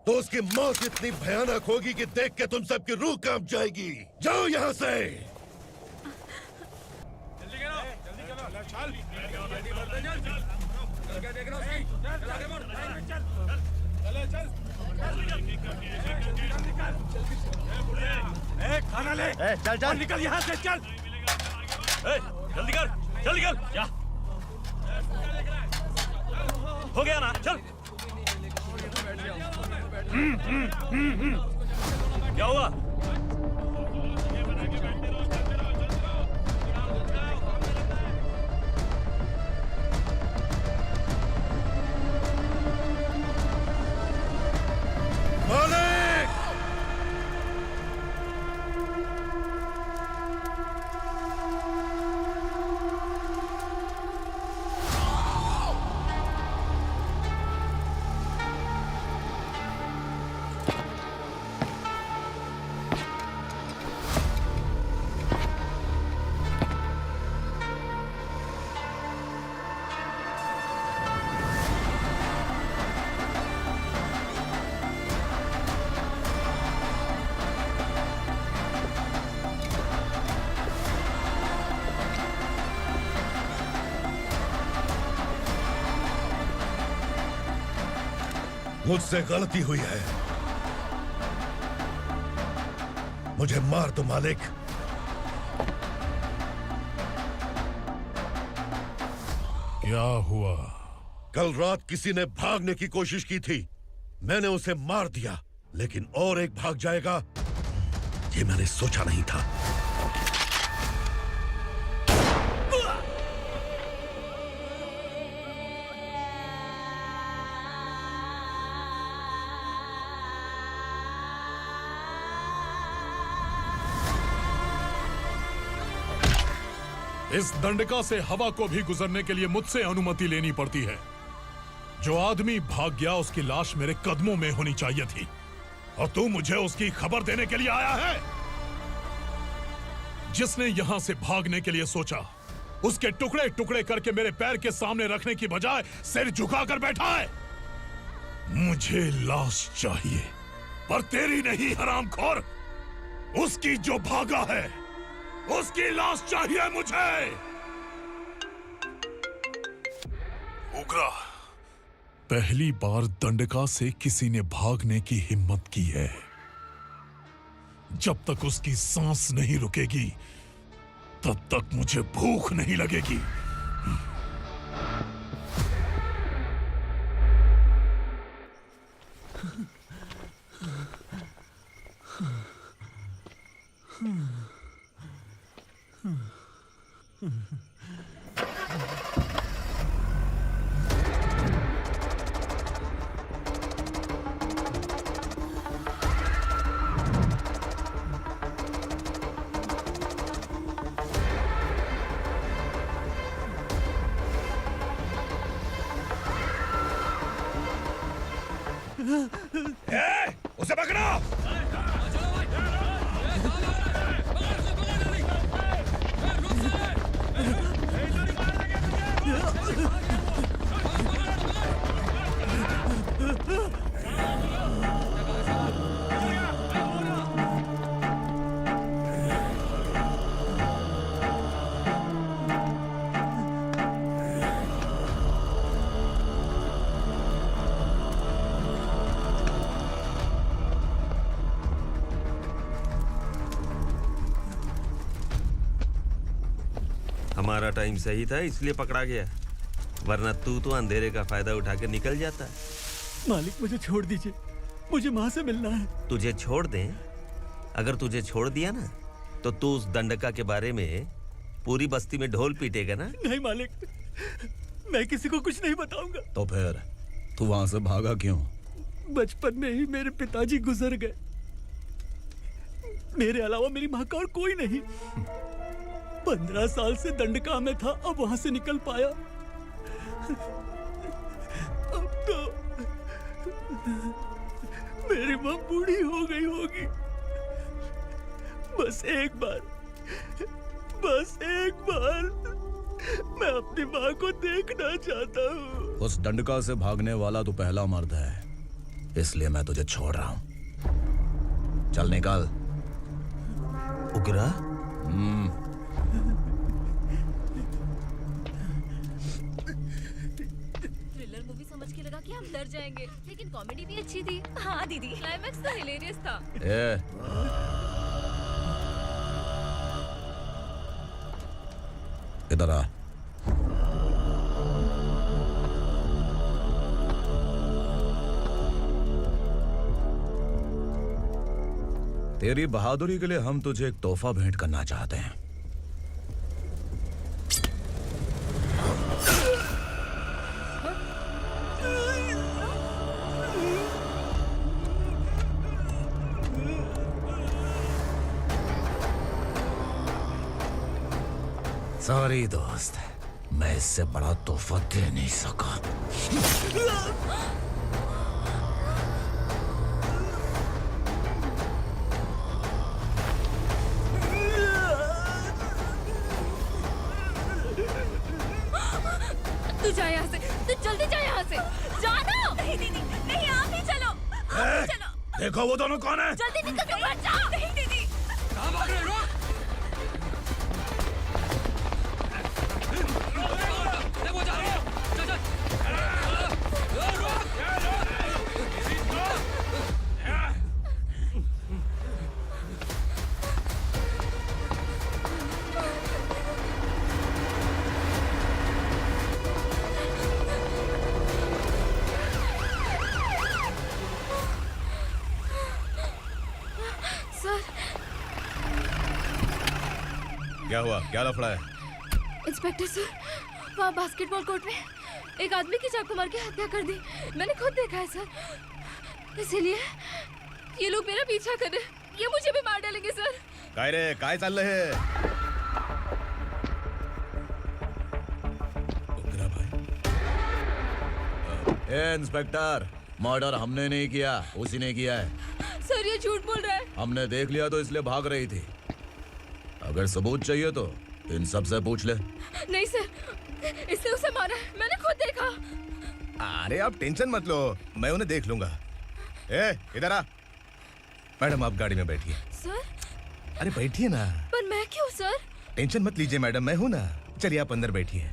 तो उसकी मौत इतनी भयानक होगी कि देख के तुम सबकी रूह कांप जाएगी। जाओ यहाँ से। खाना ले। चल चल निकल यहाँ से, चल। जल्दी कर, जल्दी कर। क्या हो गया ना? चल। क्या हुआ? मुझसे गलती हुई है, मुझे मार दो मालिक। क्या हुआ? कल रात किसी ने भागने की कोशिश की थी, मैंने उसे मार दिया, लेकिन और एक भाग जाएगा ये मैंने सोचा नहीं था। इस दंडका से हवा को भी गुजरने के लिए मुझसे अनुमति लेनी पड़ती है। जो आदमी भाग गया उसकी लाश मेरे कदमों में होनी चाहिए थी, और तू मुझे उसकी खबर देने के लिए आया है। जिसने यहां से भागने के लिए सोचा, उसके टुकड़े टुकड़े करके मेरे पैर के सामने रखने की बजाय सिर झुकाकर बैठा है। मुझे लाश चाहिए, पर तेरी नहीं हरामखोर, उसकी जो भागा है उसकी लाश चाहिए मुझे। उग्रा, पहली बार दंडका से किसी ने भागने की हिम्मत की है। जब तक उसकी सांस नहीं रुकेगी तब तक मुझे भूख नहीं लगेगी। उसे पकड़ो! हमारा टाइम सही था इसलिए पकड़ा गया, वरना तू तो अंधेरे का फायदा उठाकर निकल जाता। मालिक मुझे छोड़ दीजिए, मुझे माँ से मिलना है। तुझे छोड़ दें? अगर तुझे छोड़ दिया ना तो तू उस दंडका के बारे में पूरी बस्ती में ढोल पीटेगा ना। नहीं मालिक, मैं किसी को कुछ नहीं बताऊंगा। तो फिर तू वहां से भागा क्यों? बचपन में ही मेरे पिताजी गुजर गए, मेरे अलावा मेरी माँ का और कोई नहीं। 15 साल से दंडका में था, अब वहां से निकल पाया। अब तो मेरी माँ बूढ़ी हो गई होगी। बस एक बार मैं अपनी माँ को देखना चाहता हूँ। उस दंडका से भागने वाला तू पहला मर्द है, इसलिए मैं तुझे छोड़ रहा हूँ। चल निकल। उग्रा? डर जाएंगे। लेकिन कॉमेडी भी अच्छी थी। हाँ दीदी, क्लाइमैक्स तो हिलेरियस था। इधर आ। तेरी बहादुरी के लिए हम तुझे एक तोहफा भेंट करना चाहते हैं। सॉरी दोस्त, मैं इससे बड़ा तोहफा दे नहीं सका। तू जा यहाँ से, तू जल्दी जा यहाँ से। जानो। नहीं दीदी, नहीं आप ही चलो। आप ही चलो। देखो वो दोनों कौन है? जल्दी निकल के मत जाओ। नहीं दीदी। कहाँ भाग रहे हो? देखो जा रहे हो। चल चल। सर। क्या हुआ? क्या लफड़ा है? इंस्पेक्टर सर, वहाँ बास्केटबॉल कोर्ट में एक आदमी की चाकू मार के हत्या कर दी। मैंने खुद देखा है सर। इसीलिए ये लोग मेरा पीछा कर रहे हैं। ये मुझे भी मार डालेंगे सर। काय रे, काय चाललंय हे? इंस्पेक्टर, मर्डर हमने नहीं किया, उसी ने किया है। सर ये झूठ बोल रहा है। हमने देख लिया तो इसलिए भाग रही थी। अगर सबूत चाहिए तो इन सब से पूछ ले। नहीं सर, इसने उसे मारा है। मैंने खुद देखा। अरे आप टेंशन मत लो, मैं उन्हें देख लूंगा। इधर आ। मैडम आप गाड़ी में बैठिए। सर। अरे बैठिए ना। पर मैं क्यों सर? टेंशन मत लीजिए मैडम, मैं हूं ना। चलिए आप अंदर बैठिए।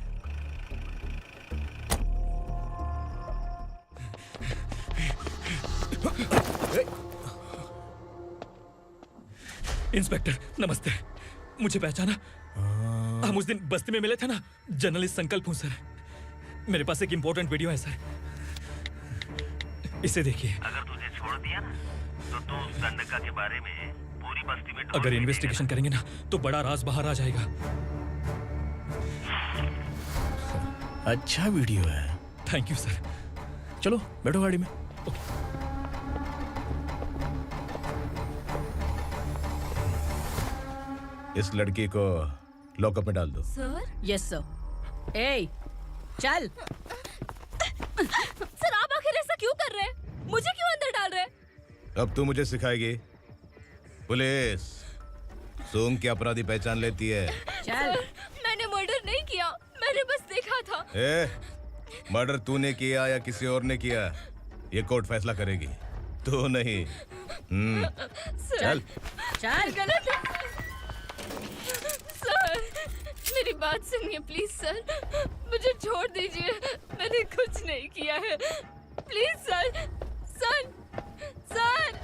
इंस्पेक्टर नमस्ते, मुझे पहचाना? हम उस दिन बस्ती में मिले थे ना। जर्नलिस्ट संकल्प हूँ सर। मेरे पास एक इम्पोर्टेंट वीडियो है सर, इसे देखिए। अगर तुझे छोड़ दिया ना तो तू उस गंडका के बारे में पूरी बस्ती में अगर इन्वेस्टिगेशन करेंगे ना तो बड़ा राज बाहर आ जाएगा। अच्छा वीडियो है। Thank you sir. चलो बैठो गाड़ी में। इस लड़की को लॉकअप में डाल दो। सर? Yes sir. ए, चल। सर आप आखिर ऐसा क्यों कर रहे हैं? मुझे क्यों अंदर डाल रहे हैं? अब तू मुझे सिखाएगी? पुलिस सूंघ के अपराधी पहचान लेती है। चल। मैंने मर्डर नहीं किया, मैंने बस देखा था। मर्डर तूने किया या किसी और ने किया, ये कोर्ट फैसला करेगी, तू नहीं। चल। चल। गलत है। सर मेरी बात सुनिए प्लीज सर, मुझे छोड़ दीजिए। मैंने कुछ नहीं किया है। Please sir. Sir sir.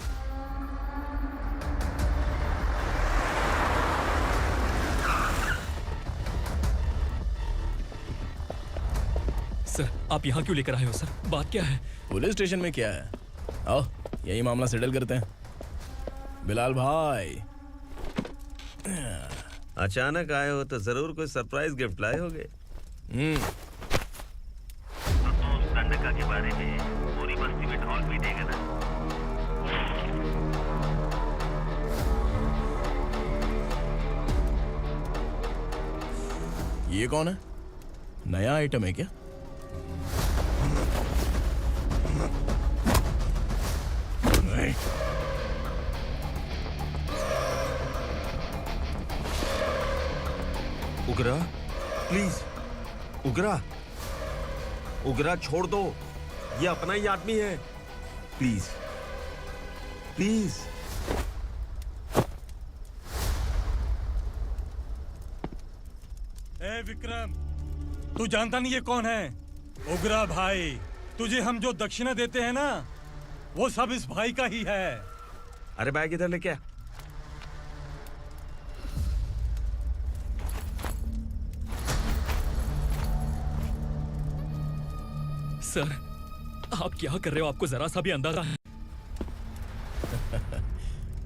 Sir आप यहाँ क्यों लेकर आए हो सर? बात क्या है? पुलिस स्टेशन में क्या है? आओ यही मामला सेटल करते हैं। बिलाल भाई अचानक आए हो तो जरूर कोई सरप्राइज गिफ्ट लाए होगे। तो तू उस गंडका के बारे में पूरी बस्ती में ढोल पीटेगा ना। ये कौन है? नया आइटम है क्या? उगरा प्लीज, उगरा उगरा छोड़ दो, ये अपना ही आदमी है। Please please. ए विक्रम, तू जानता नहीं ये कौन है? उगरा भाई, तुझे हम जो दक्षिणा देते हैं ना, वो सब इस भाई का ही है। अरे बैग इधर लेके आ। सर, आप क्या कर रहे हो? आपको जरा सा भी अंदाजा है?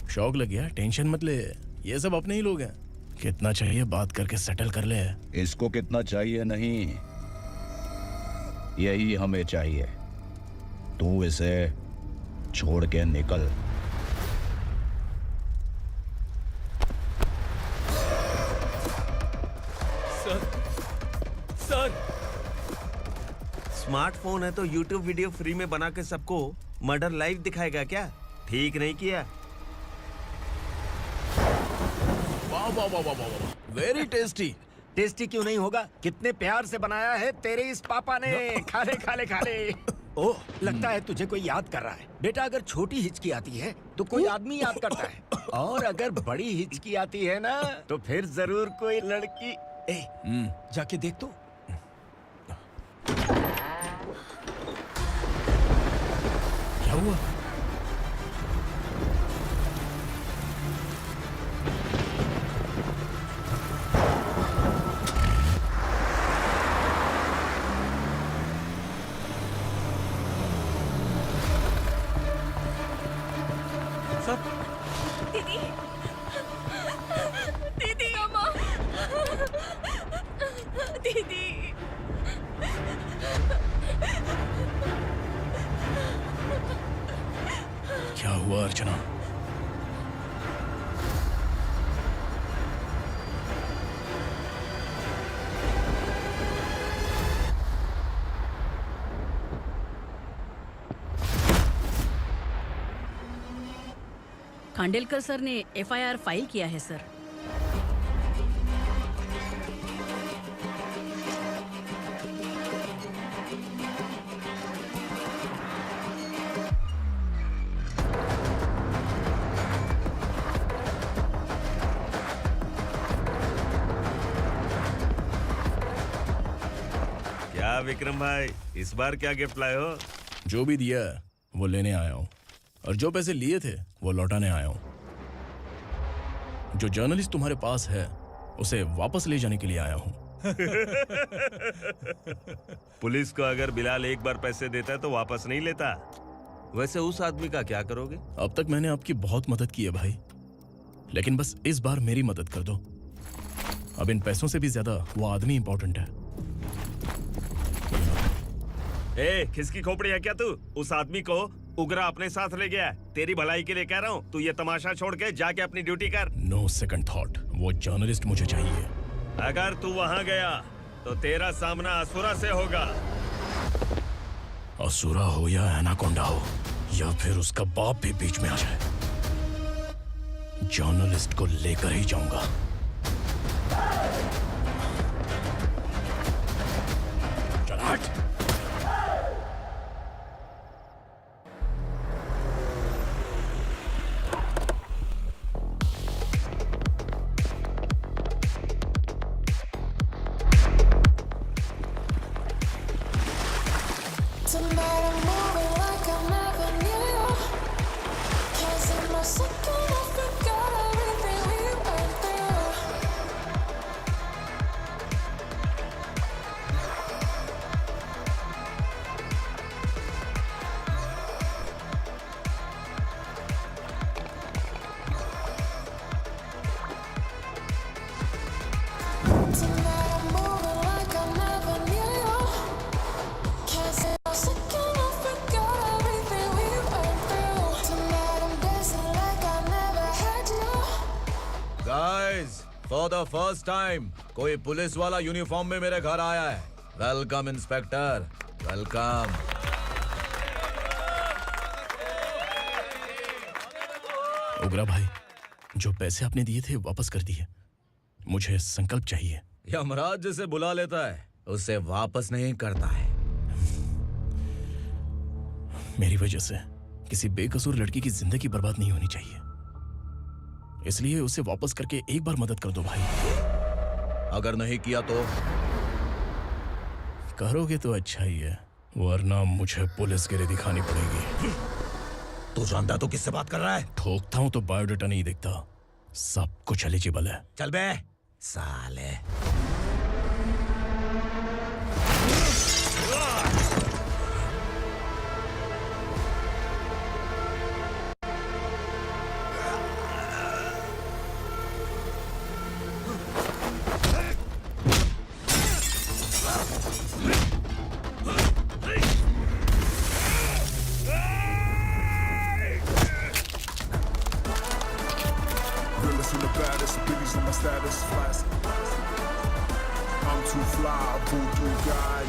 शौक लग गया? टेंशन मत ले, ये सब अपने ही लोग हैं। कितना चाहिए बात करके सेटल कर ले। इसको कितना चाहिए नहीं, यही हमें चाहिए। तू इसे छोड़ के निकल। सर स्मार्टफोन है तो YouTube वीडियो फ्री में बना के सबको मर्डर लाइव दिखाएगा क्या? ठीक नहीं किया। वाह वाह वाह वाह वाह, वेरी टेस्टी। टेस्टी क्यों नहीं होगा? कितने प्यार से बनाया है तेरे इस पापा ने। खा ले खा ले खा ले। ओह, लगता है तुझे कोई याद कर रहा है। बेटा, अगर छोटी हिचकी आती है तो कोई आदमी याद करता है, और अगर बड़ी हिचकी आती है ना तो फिर जरूर कोई लड़की। जाके देख तो। क्या हुआ? दीदी, दीदी, अम्मा, दीदी। क्या हुआ अर्चना? खांडेलकर सर ने एफआईआर फाइल किया है सर। क्या विक्रम भाई, इस बार क्या गिफ्ट लाए हो? जो भी दिया है वो लेने आया हूँ, और जो पैसे लिए थे वो लौटाने आया हूँ। जो जर्नलिस्ट तुम्हारे पास है उसे वापस ले जाने के लिए आया हूँ। पुलिस को अगर बिलाल एक बार पैसे देता है तो वापस नहीं लेता। वैसे उस आदमी का क्या करोगे? अब तक मैंने आपकी बहुत मदद की है भाई, लेकिन बस इस बार मेरी मदद कर दो। अब इन पैसों से भी ज्यादा वो आदमी इंपॉर्टेंट है। ए, खिसकी खोपड़ी है क्या तू? उस आदमी को उगरा अपने साथ ले गया है। तेरी भलाई के लिए कह रहा हूँ, तू ये तमाशा छोड़ के जाके अपनी ड्यूटी कर। नो सेकंड थॉट, वो जर्नलिस्ट मुझे चाहिए। अगर तू वहाँ गया तो तेरा सामना असुरा से होगा। असुरा हो या एनाकोंडा हो, या फिर उसका बाप भी बीच में आ जाए, जर्नलिस्ट को लेकर ही जाऊंगा। चल हट। फॉर द फर्स्ट टाइम कोई पुलिस वाला यूनिफॉर्म में मेरे घर आया है। Welcome inspector, welcome. उगरा भाई, जो पैसे आपने दिए थे वापस कर दिए। मुझे संकल्प चाहिए। यमराज जिसे बुला लेता है उसे वापस नहीं करता है। मेरी वजह से किसी बेकसूर लड़की की जिंदगी बर्बाद नहीं होनी चाहिए, इसलिए उसे वापस करके एक बार मदद कर दो भाई। अगर नहीं किया तो? करोगे तो अच्छा ही है, वरना मुझे पुलिसगिरी दिखानी पड़ेगी। तू जानता तो किससे बात कर रहा है? ठोकता हूं तो बायोडाटा नहीं दिखता, सब कुछ एलिजिबल है। चल बे साले। Realest and the baddest, biggies in my status, flash. I'm too fly, voodoo guy.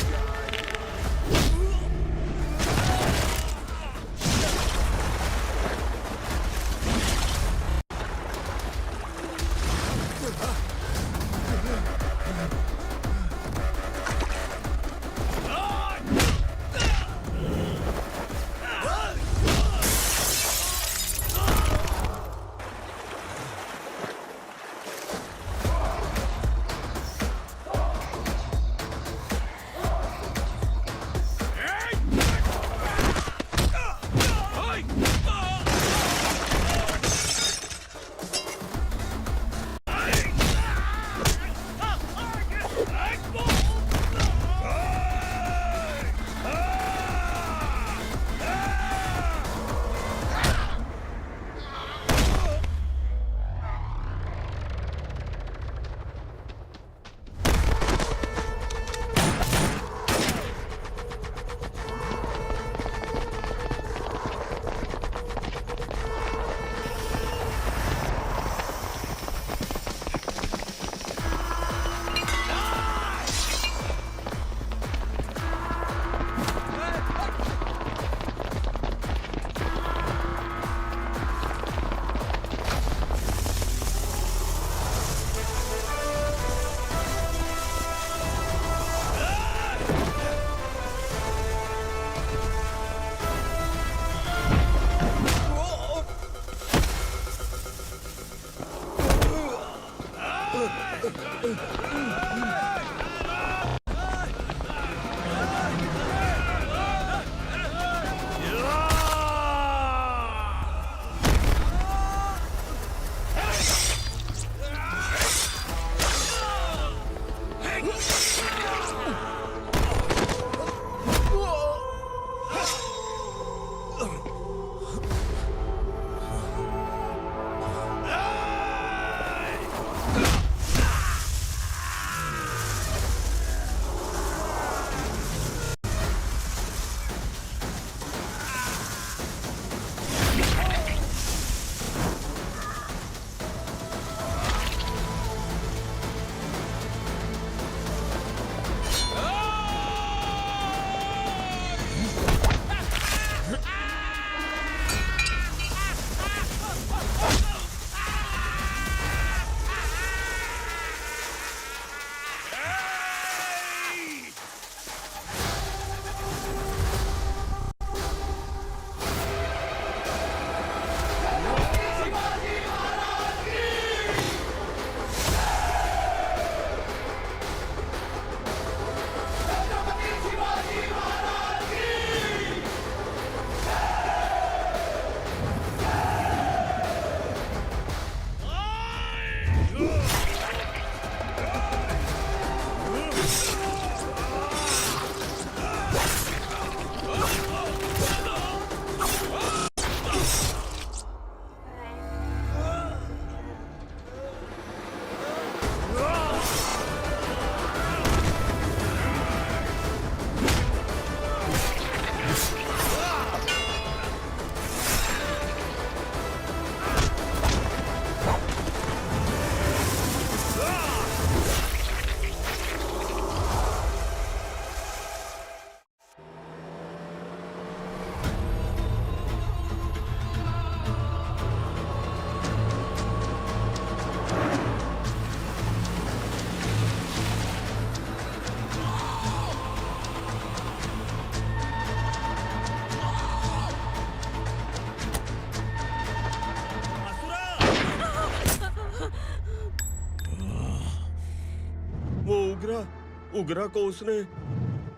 उगरा को उसने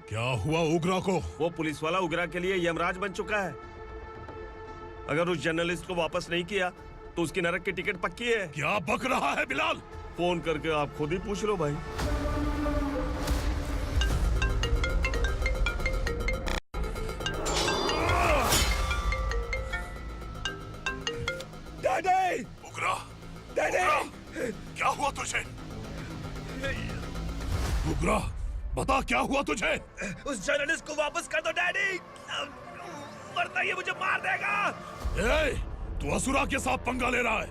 क्या हुआ उग्रा को? वो पुलिस वाला उग्रा के लिए यमराज बन चुका है। अगर उस जर्नलिस्ट को वापस नहीं किया तो उसकी नरक की टिकट पक्की है। क्या बक रहा है बिलाल? फोन करके आप खुद ही पूछ लो भाई। डैडी! उग्रा! डैडी! क्या हुआ तुझे? उग्रा, बता क्या हुआ तुझे? उस जर्नलिस्ट को वापस कर दो डैडी, वरना ये मुझे मार देगा। ए, तू असुरा के साथ पंगा ले रहा है।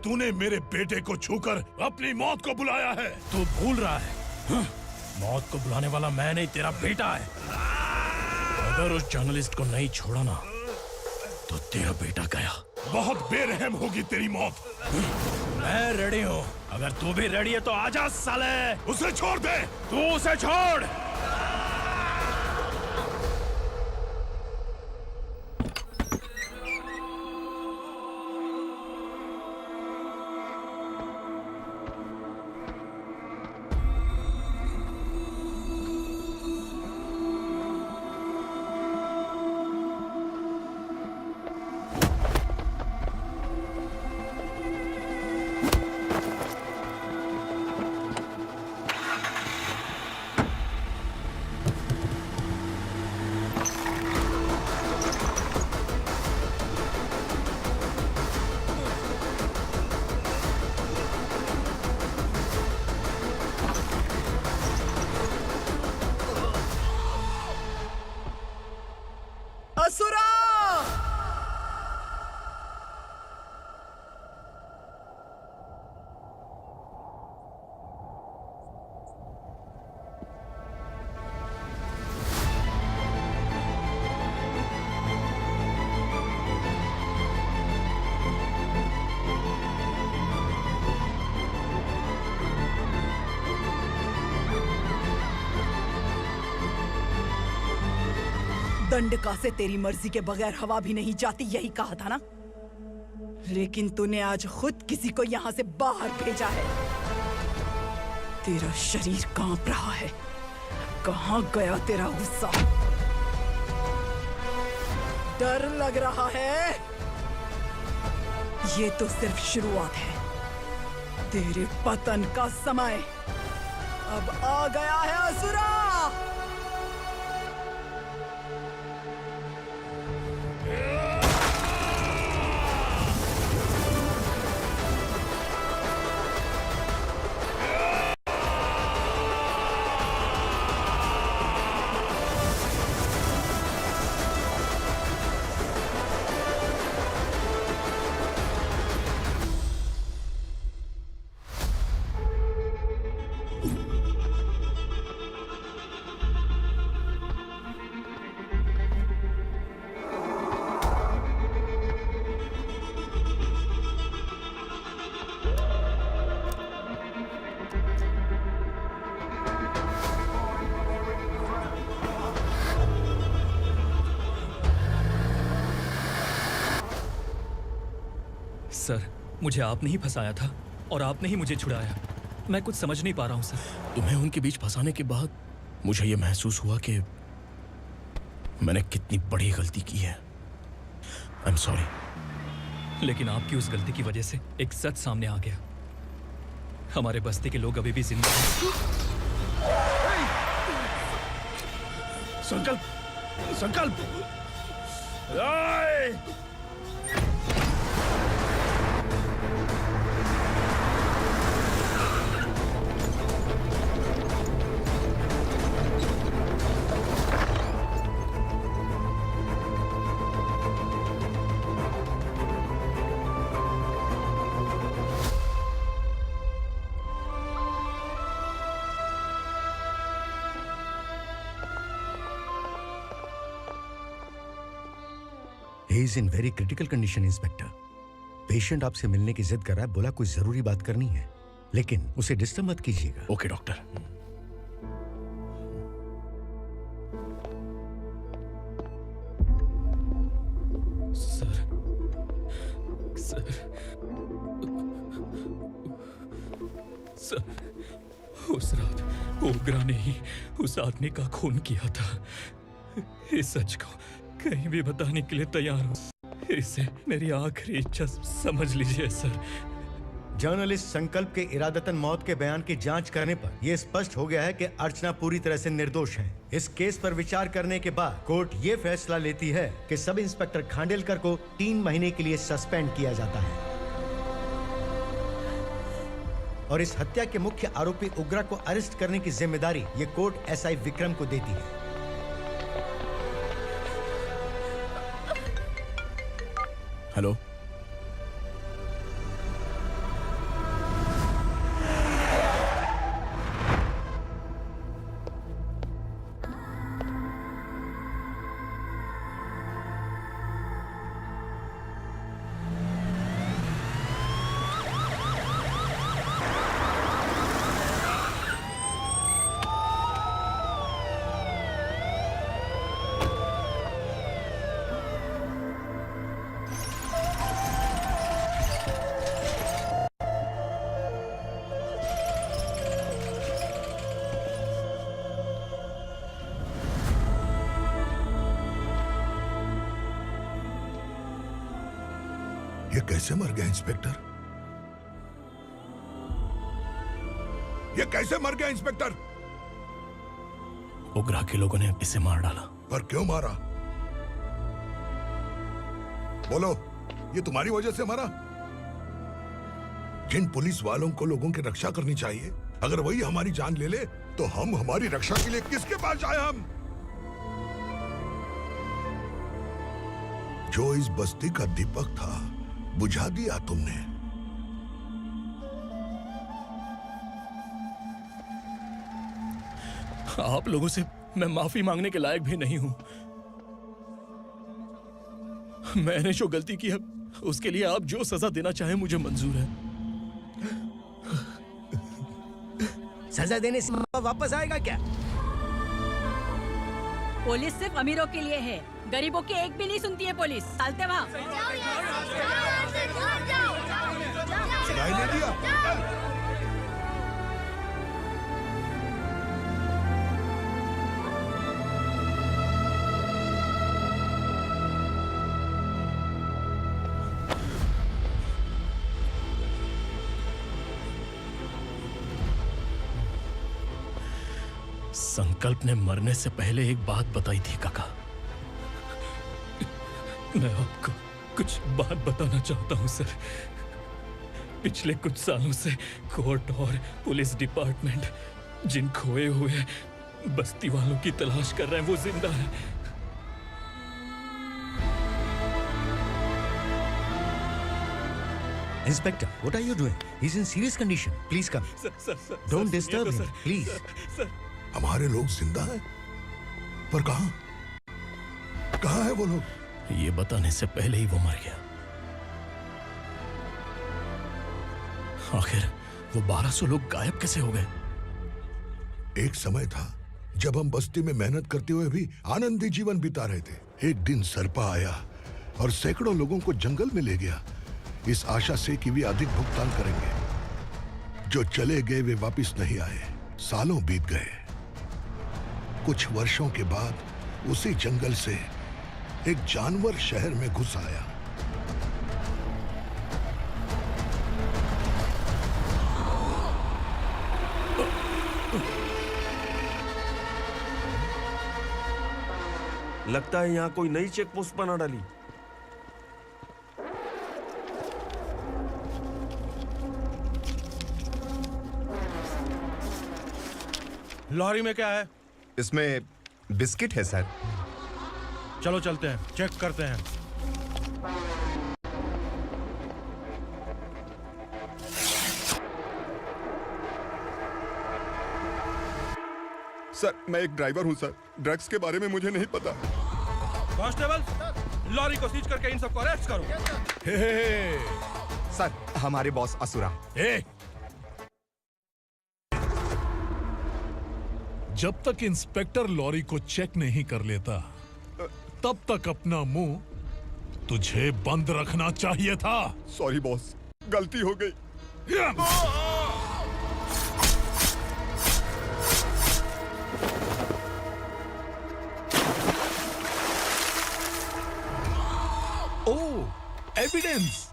तूने मेरे बेटे को छूकर अपनी मौत को बुलाया है। तू भूल रहा है, हाँ? मौत को बुलाने वाला मैं नहीं, तेरा बेटा है। अगर उस जर्नलिस्ट को नहीं छोड़ा ना तो तेरा बेटा गया। बहुत बेरहम होगी तेरी मौत। मैं रेडी हूँ, अगर तू भी रेडी है तो आजा साले। उसे छोड़ दे। तू उसे छोड़। असुरा! दंडका से तेरी मर्जी के बगैर हवा भी नहीं जाती, यही कहा था ना? लेकिन तूने आज खुद किसी को यहाँ से बाहर भेजा है। तेरा शरीर कांप रहा है। कहाँ गया तेरा गुस्सा? डर लग रहा है? ये तो सिर्फ शुरुआत है। तेरे पतन का समय अब आ गया है असुरा। सर, मुझे आपने ही फंसाया था और आपने ही मुझे छुड़ाया। मैं कुछ समझ नहीं पा रहा हूँ सर। तुम्हें उनके बीच फंसाने के बाद मुझे ये महसूस हुआ कि मैंने कितनी बड़ी गलती की है। I am sorry. लेकिन आपकी उस गलती की वजह से एक सच सामने आ गया। हमारे बस्ती के लोग अभी भी जिंदा हैं। संकल्प! संकल्प! He is in very critical condition, inspector. Patient आपसे मिलने की जिद कर रहा है, बोला कुछ जरूरी बात करनी है, लेकिन उसे डिस्टर्ब मत कीजिएगा। Okay doctor. Sir, sir, sir, उस रात उग्रा ने ही उस आदमी का खून किया था। इस सच को कहीं भी बताने के लिए तैयार हूँ। इसे मेरी आखिरी इच्छा समझ लीजिए सर। जर्नलिस्ट संकल्प के इरादतन मौत के बयान की जांच करने पर यह स्पष्ट हो गया है कि अर्चना पूरी तरह से निर्दोष है। इस केस पर विचार करने के बाद कोर्ट ये फैसला लेती है कि सब इंस्पेक्टर खांडेलकर को 3 महीने के लिए सस्पेंड किया जाता है और इस हत्या के मुख्य आरोपी उग्रा को अरेस्ट करने की जिम्मेदारी ये कोर्ट एसआई विक्रम को देती है। हेलो, ये कैसे मर गया इंस्पेक्टर? ये कैसे मर गया इंस्पेक्टर? उग्रा के लोगों ने इसे मार डाला। पर क्यों मारा? बोलो, ये तुम्हारी वजह से मरा? जिन पुलिस वालों को लोगों की रक्षा करनी चाहिए, अगर वही हमारी जान ले ले तो हम हमारी रक्षा के लिए किसके पास जाए? हम जो इस बस्ती का दीपक था बुझा दिया तुमने। आप लोगों से मैं माफी मांगने के लायक भी नहीं हूं। मैंने जो गलती की है उसके लिए आप जो सजा देना चाहे मुझे मंजूर है। सजा देने से वापस आएगा क्या? पुलिस सिर्फ अमीरों के लिए है, गरीबों की एक भी नहीं सुनती है पुलिस। चलते वहाँ। सुनाई नहीं दिया? संकल्प ने मरने से पहले एक बात बताई थी काका। मैं आपको कुछ बात बताना चाहता हूं सर। पिछले कुछ सालों से कोर्ट और पुलिस डिपार्टमेंट जिन खोए हुए बस्ती वालों की तलाश कर रहे हैं वो जिंदा है। Inspector, what are you doing? He's in serious condition. Please come. Don't disturb him, please. हमारे लोग जिंदा हैं? पर कहां? कहां है वो लोग? ये बताने से पहले ही वो मर गया। आखिर वो 1200 लोग गायब कैसे हो गए? एक समय था जब हम बस्ती में मेहनत करते हुए भी आनंदी जीवन बिता रहे थे। एक दिन सरपा आया और सैकड़ों लोगों को जंगल में ले गया, इस आशा से कि वे अधिक भुगतान करेंगे। जो चले गए वे वापस नहीं आए। सालों बीत गए। कुछ वर्षों के बाद उसी जंगल से एक जानवर शहर में घुस आया। लगता है यहाँ कोई नई चेक पोस्ट बना डाली। लॉरी में क्या है? इसमें बिस्किट है सर। चलो चलते हैं, चेक करते हैं। सर, मैं एक ड्राइवर हूं सर। ड्रग्स के बारे में मुझे नहीं पता। कांस्टेबल, लॉरी को सीज करके इन सबको अरेस्ट करो। सर, हमारे बॉस असुरा। जब तक इंस्पेक्टर लॉरी को चेक नहीं कर लेता तब तक अपना मुंह तुझे बंद रखना चाहिए था। सॉरी बॉस, गलती हो गई। एविडेंस।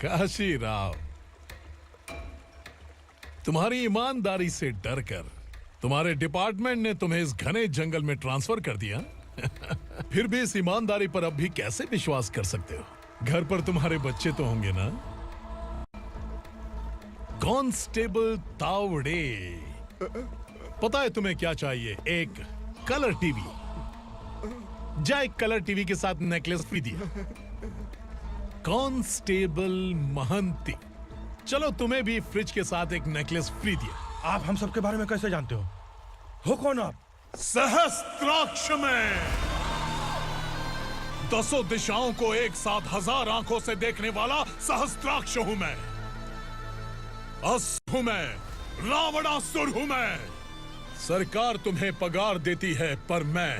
काशी राव, तुम्हारी ईमानदारी से डरकर तुम्हारे डिपार्टमेंट ने तुम्हें इस घने जंगल में ट्रांसफर कर दिया। फिर भी इस ईमानदारी पर अब भी कैसे विश्वास कर सकते हो? घर पर तुम्हारे बच्चे तो होंगे ना? कांस्टेबल तावड़े, पता है तुम्हें क्या चाहिए? एक कलर टीवी। जा एक कलर टीवी के साथ नेकलेस भी दिया। कांस्टेबल महंती, चलो तुम्हें भी फ्रिज के साथ एक नेकलेस फ्री दिया। आप हम सबके बारे में कैसे जानते हो कौन आप? सहस्त्राक्ष में 10 दिशाओं को एक साथ 1000 आंखों से देखने वाला सहस्त्राक्ष हूं मैं। असुर हूं मैं, रावणासुर हूं मैं। सरकार तुम्हें पगार देती है, पर मैं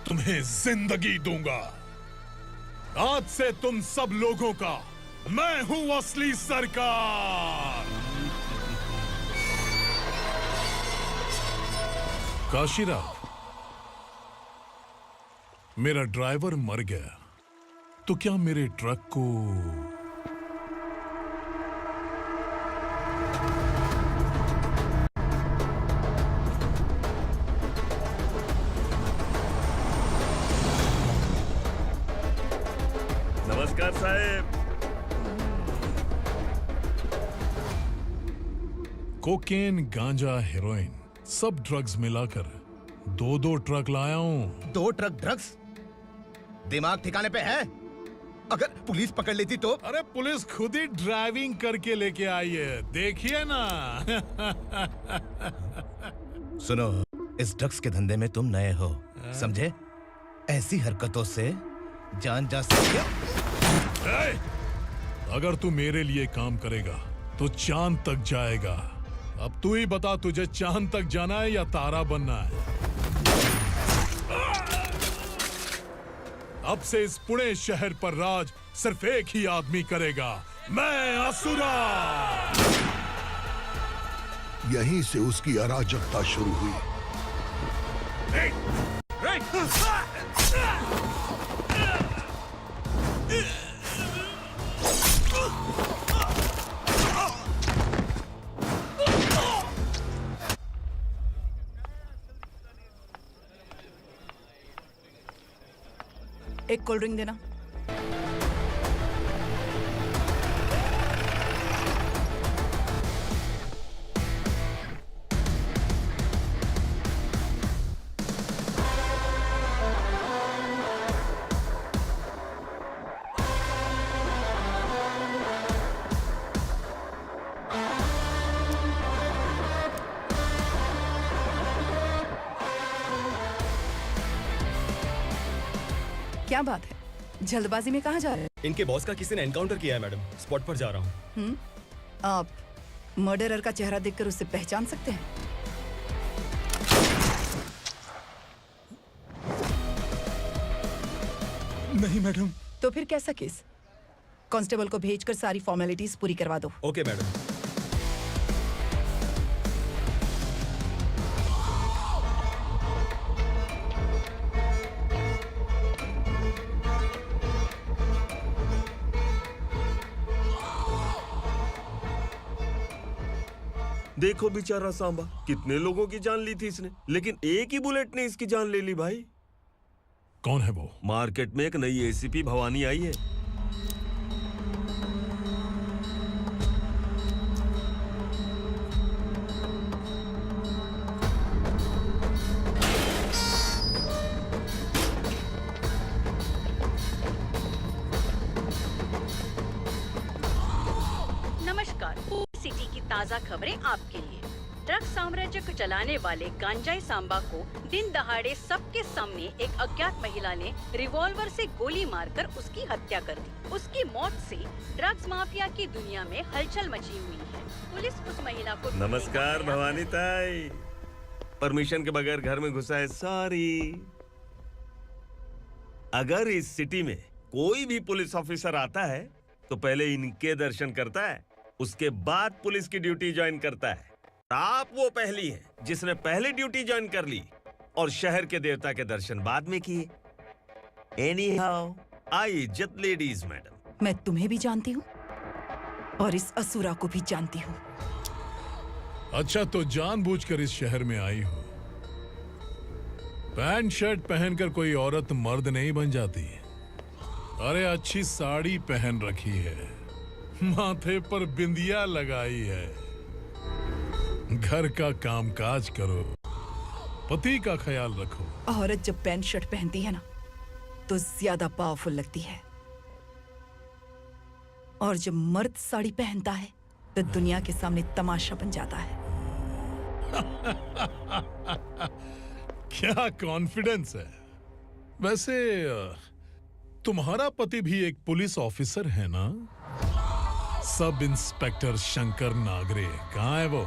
तुम्हें जिंदगी दूंगा। आज से तुम सब लोगों का मैं हूं असली सरकार। काशीराव, मेरा ड्राइवर मर गया तो क्या मेरे ट्रक को नमस्कार साहब। कोकेन, गांजा, हेरोइन, सब ड्रग्स मिलाकर 2 ट्रक लाया हूं। 2 ट्रक ड्रग्स? दिमाग ठिकाने पे है? अगर पुलिस पकड़ लेती तो? अरे पुलिस खुद ही ड्राइविंग करके लेके आई है, देखिए ना। सुनो, इस ड्रग्स के धंधे में तुम नए हो, समझे? ऐसी हरकतों से जान जा सकती है। अगर तू मेरे लिए काम करेगा तो चांद तक जाएगा। अब तू ही बता, तुझे चांद तक जाना है या तारा बनना है? अब से इस पुणे शहर पर राज सिर्फ एक ही आदमी करेगा, मैं असुरा। यहीं से उसकी अराजकता शुरू हुई। एक कोल्ड ड्रिंक देना। क्या बात है, जल्दबाजी में कहाँ जा रहे हैं? इनके बॉस का किसी ने एनकाउंटर किया है मैडम, स्पॉट पर जा रहा हूँ। आप मर्डरर का चेहरा देखकर उसे पहचान सकते हैं? नहीं मैडम। तो फिर कैसा केस? कांस्टेबल को भेजकर सारी फॉर्मेलिटीज पूरी करवा दो। Okay madam. देखो बेचारा सांबा, कितने लोगों की जान ली थी इसने, लेकिन एक ही बुलेट ने इसकी जान ले ली भाई। कौन है वो? मार्केट में एक नई एसीपी भवानी आई है। नमस्कार, सिटी की ताज़ा खबरें आपके लिए। ड्रग साम्राज्य को चलाने वाले गांजाई सांबा को दिन दहाड़े सबके सामने एक अज्ञात महिला ने रिवॉल्वर से गोली मारकर उसकी हत्या कर दी। उसकी मौत से ड्रग्स माफिया की दुनिया में हलचल मची हुई है। पुलिस उस महिला को नमस्कार भवानी ताई, परमिशन के बगैर घर में घुसा है, सॉरी। अगर इस सिटी में कोई भी पुलिस ऑफिसर आता है तो पहले इनके दर्शन करता है, उसके बाद पुलिस की ड्यूटी ज्वाइन करता है। आप वो पहली हैं जिसने पहले ड्यूटी ज्वाइन कर ली और शहर के देवता के दर्शन बाद में किए। एनीहाउ, आई इज्जत लेडीज मैडम। मैं तुम्हें भी जानती हूँ और इस असुरा को भी जानती हूँ। अच्छा, तो जानबूझकर इस शहर में आई हो। पैंट शर्ट पहनकर कोई औरत मर्द नहीं बन जाती। अरे अच्छी साड़ी पहन रखी है, माथे पर बिंदिया लगाई है, घर का कामकाज करो, पति का ख्याल रखो। औरत जब पैंट शर्ट पहनती है ना तो ज्यादा पावरफुल लगती है, और जब मर्द साड़ी पहनता है तो दुनिया के सामने तमाशा बन जाता है। क्या कॉन्फिडेंस है। वैसे तुम्हारा पति भी एक पुलिस ऑफिसर है ना? Sub inspector Shankar Nagare. कहाँ है वो?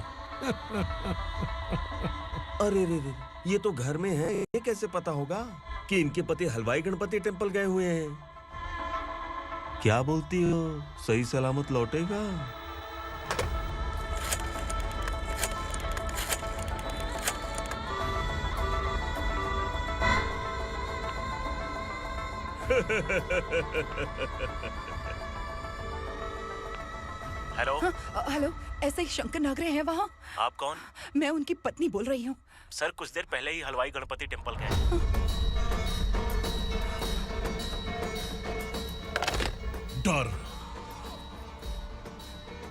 अरे रे रे, ये तो घर में है। ये कैसे पता होगा कि इनके पति हलवाई गणपति टेम्पल गए हुए हैं? क्या बोलती हो, सही सलामत लौटेगा? हेलो। हेलो, ऐसे ही शंकर नागरे हैं वहाँ? आप कौन? मैं उनकी पत्नी बोल रही हूँ। सर कुछ देर पहले ही हलवाई गणपति टेम्पल गए। डर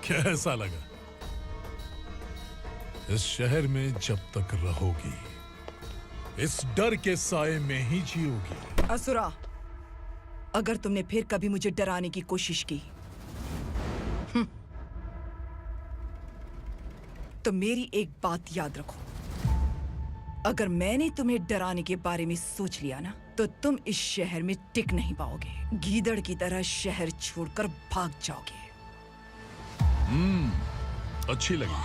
कैसा लगा? इस शहर में जब तक रहोगी इस डर के साए में ही जियोगी। असुरा, अगर तुमने फिर कभी मुझे डराने की कोशिश की तो मेरी एक बात याद रखो, अगर मैंने तुम्हें डराने के बारे में सोच लिया ना तो तुम इस शहर में टिक नहीं पाओगे। गीदड़ की तरह शहर छोड़कर भाग जाओगे। अच्छी लगी।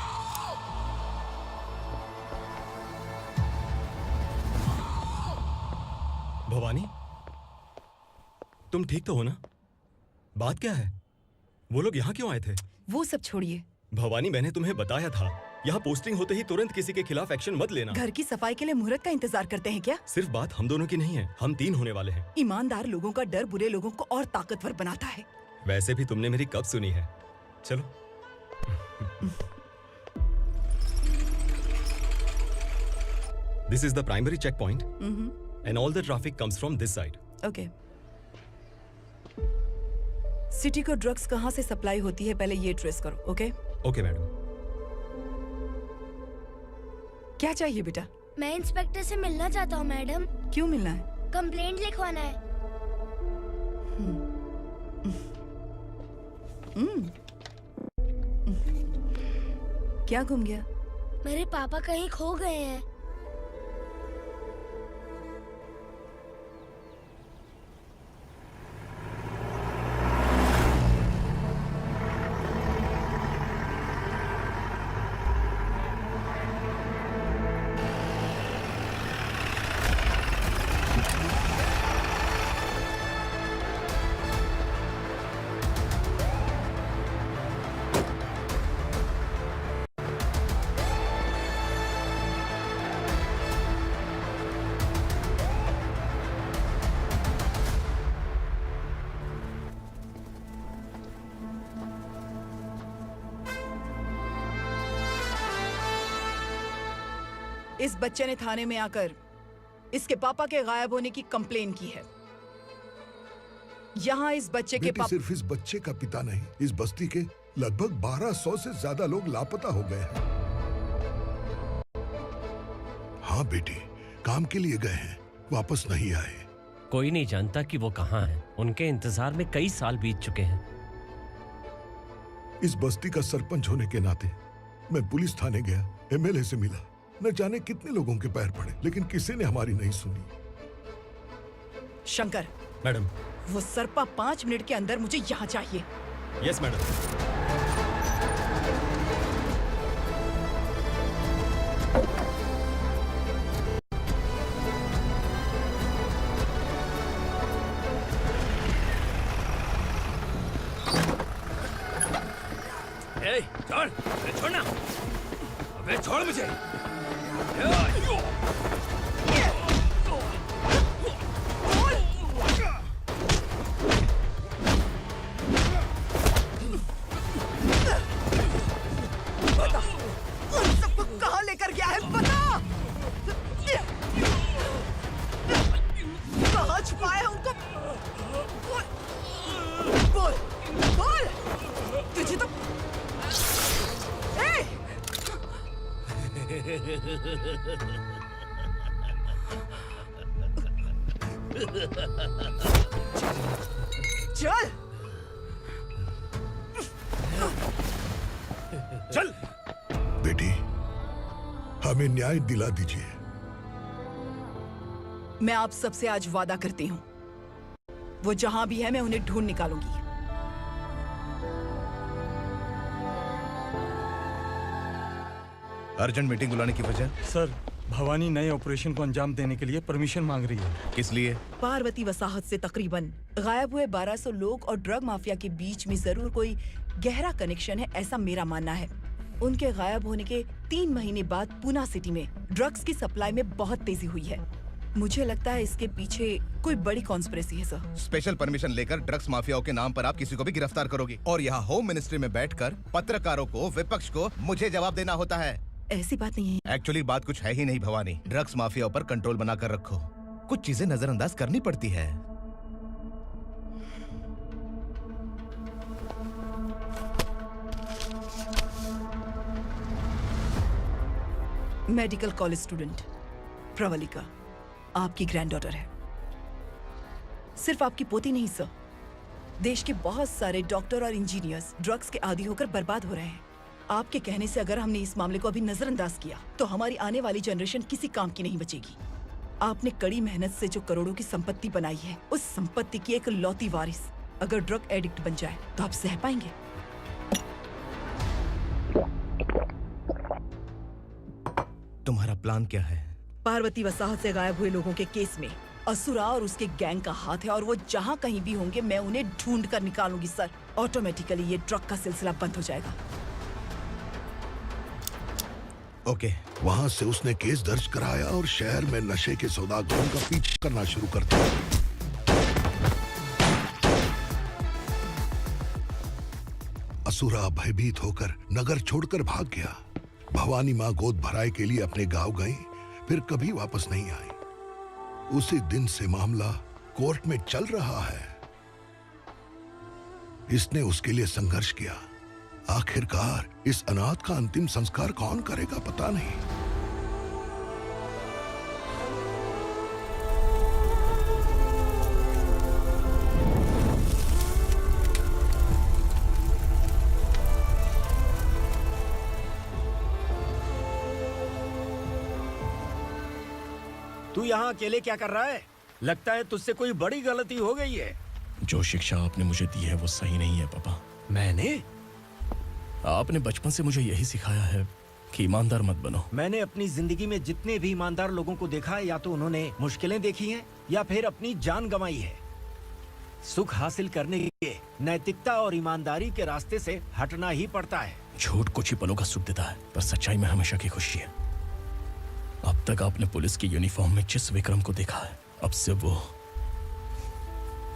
भवानी, तुम ठीक तो हो ना? बात क्या है? वो लोग यहाँ क्यों आए थे? वो सब छोड़िए। भवानी, मैंने तुम्हें बताया था, यहाँ पोस्टिंग होते ही तुरंत किसी के खिलाफ एक्शन मत लेना। घर की सफाई के लिए मुहूर्त का इंतजार करते हैं क्या? सिर्फ बात हम दोनों की नहीं है, हम 3 होने वाले हैं। ईमानदार लोगों का डर बुरे लोगों को और ताकतवर बनाता है। वैसे भी तुमने मेरी कब सुनी है? चलो। This is the primary checkpoint, and all the traffic comes from this side. Okay. City को ड्रग्स कहाँ से सप्लाई होती है पहले ये ट्रेस करो, ओके? Okay madam. क्या चाहिए बेटा? मैं इंस्पेक्टर से मिलना चाहता हूँ मैडम। क्यों मिलना है? कंप्लेंट लिखवाना है। क्या घूम गया? मेरे पापा कहीं खो गए हैं। इस बच्चे ने थाने में आकर इसके पापा के गायब होने की कंप्लेन की है। यहाँ इस बच्चे के पापा सिर्फ इस बच्चे का पिता नहीं, इस बस्ती के लगभग 1200 से ज्यादा लोग लापता हो गए हैं। हाँ बेटी, काम के लिए गए हैं, वापस नहीं आए। कोई नहीं जानता कि वो कहाँ हैं। उनके इंतजार में कई साल बीत चुके हैं। इस बस्ती का सरपंच होने के नाते मैं पुलिस थाने गया, एमएलए से मिला, न जाने कितने लोगों के पैर पड़े, लेकिन किसी ने हमारी नहीं सुनी। शंकर। मैडम। वो सरपा 5 मिनट के अंदर मुझे यहाँ चाहिए। Yes madam. छोड़, छोड़ना, अबे छोड़ मुझे। चल चल बेटी, हमें न्याय दिला दीजिए। मैं आप सबसे आज वादा करती हूँ, वो जहां भी है मैं उन्हें ढूंढ निकालूंगी। अर्जेंट मीटिंग बुलाने की वजह? सर, भवानी नए ऑपरेशन को अंजाम देने के लिए परमिशन मांग रही है। किस लिए? पार्वती वसाहत से तकरीबन गायब हुए 1200 लोग और ड्रग माफिया के बीच में जरूर कोई गहरा कनेक्शन है, ऐसा मेरा मानना है। उनके गायब होने के 3 महीने बाद पूना सिटी में ड्रग्स की सप्लाई में बहुत तेजी हुई है। मुझे लगता है इसके पीछे कोई बड़ी कॉन्स्पिरेसी है सर। स्पेशल परमिशन लेकर ड्रग्स माफियाओं के नाम पर आप किसी को भी गिरफ्तार करोगी और यहाँ होम मिनिस्ट्री में बैठकर पत्रकारों को, विपक्ष को मुझे जवाब देना होता है। ऐसी बात नहीं है। एक्चुअली बात कुछ है ही नहीं भवानी। ड्रग्स माफियाओं पर कंट्रोल बनाकर रखो। कुछ चीजें नजरअंदाज करनी पड़ती है। मेडिकल कॉलेज स्टूडेंट प्रवलिका आपकी ग्रैंडडॉटर है। सिर्फ आपकी पोती नहीं सर, देश के बहुत सारे डॉक्टर और इंजीनियर्स ड्रग्स के आदी होकर बर्बाद हो रहे हैं। आपके कहने से अगर हमने इस मामले को अभी नजरअंदाज किया तो हमारी आने वाली जनरेशन किसी काम की नहीं बचेगी। आपने कड़ी मेहनत से जो करोड़ों की संपत्ति बनाई है, उस संपत्ति की एक लौती वारिस अगर ड्रग एडिक्ट बन जाए तो आप सह पाएंगे? तुम्हारा प्लान क्या है? पार्वती वसाहत से गायब हुए लोगों के केस में असुरा और उसके गैंग का हाथ है और वो जहाँ कहीं भी होंगे मैं उन्हें ढूंढ कर निकालूंगी सर। ऑटोमेटिकली ये ड्रग का सिलसिला बंद हो जाएगा। ओके। वहाँ से उसने केस दर्ज कराया और शहर में नशे के सौदागरों का पीछा करना शुरू कर दिया। असुरा भयभीत होकर नगर छोड़कर भाग गया। भवानी माँ गोद भराई के लिए अपने गांव गई, फिर कभी वापस नहीं आई। उसी दिन से मामला कोर्ट में चल रहा है। इसने उसके लिए संघर्ष किया। आखिरकार इस अनाथ का अंतिम संस्कार कौन करेगा पता नहीं। तू यहाँ अकेले क्या कर रहा है? लगता है तुझसे कोई बड़ी गलती हो गई है। जो शिक्षा आपने मुझे दी है वो सही नहीं है पापा। मैंने? आपने बचपन से मुझे यही सिखाया है कि ईमानदार मत बनो। मैंने अपनी जिंदगी में जितने भी ईमानदार लोगों को देखा है, या तो उन्होंने मुश्किलें देखी हैं या फिर अपनी जान गंवाई है। सुख हासिल करने के लिए नैतिकता और ईमानदारी के रास्ते से हटना ही पड़ता है। झूठ कुछ ही पलों का सुख देता है, पर सच्चाई में हमेशा की खुशी है। अब तक आपने पुलिस की यूनिफॉर्म में जिस विक्रम को देखा है, अब से वो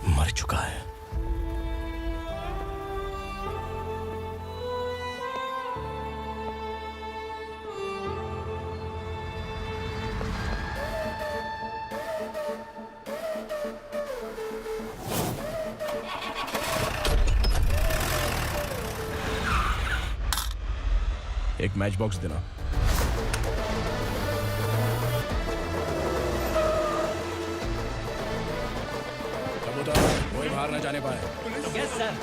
मर चुका है। एक मैच बॉक्स देना। कोई बाहर न जाने पाए। Yes sir.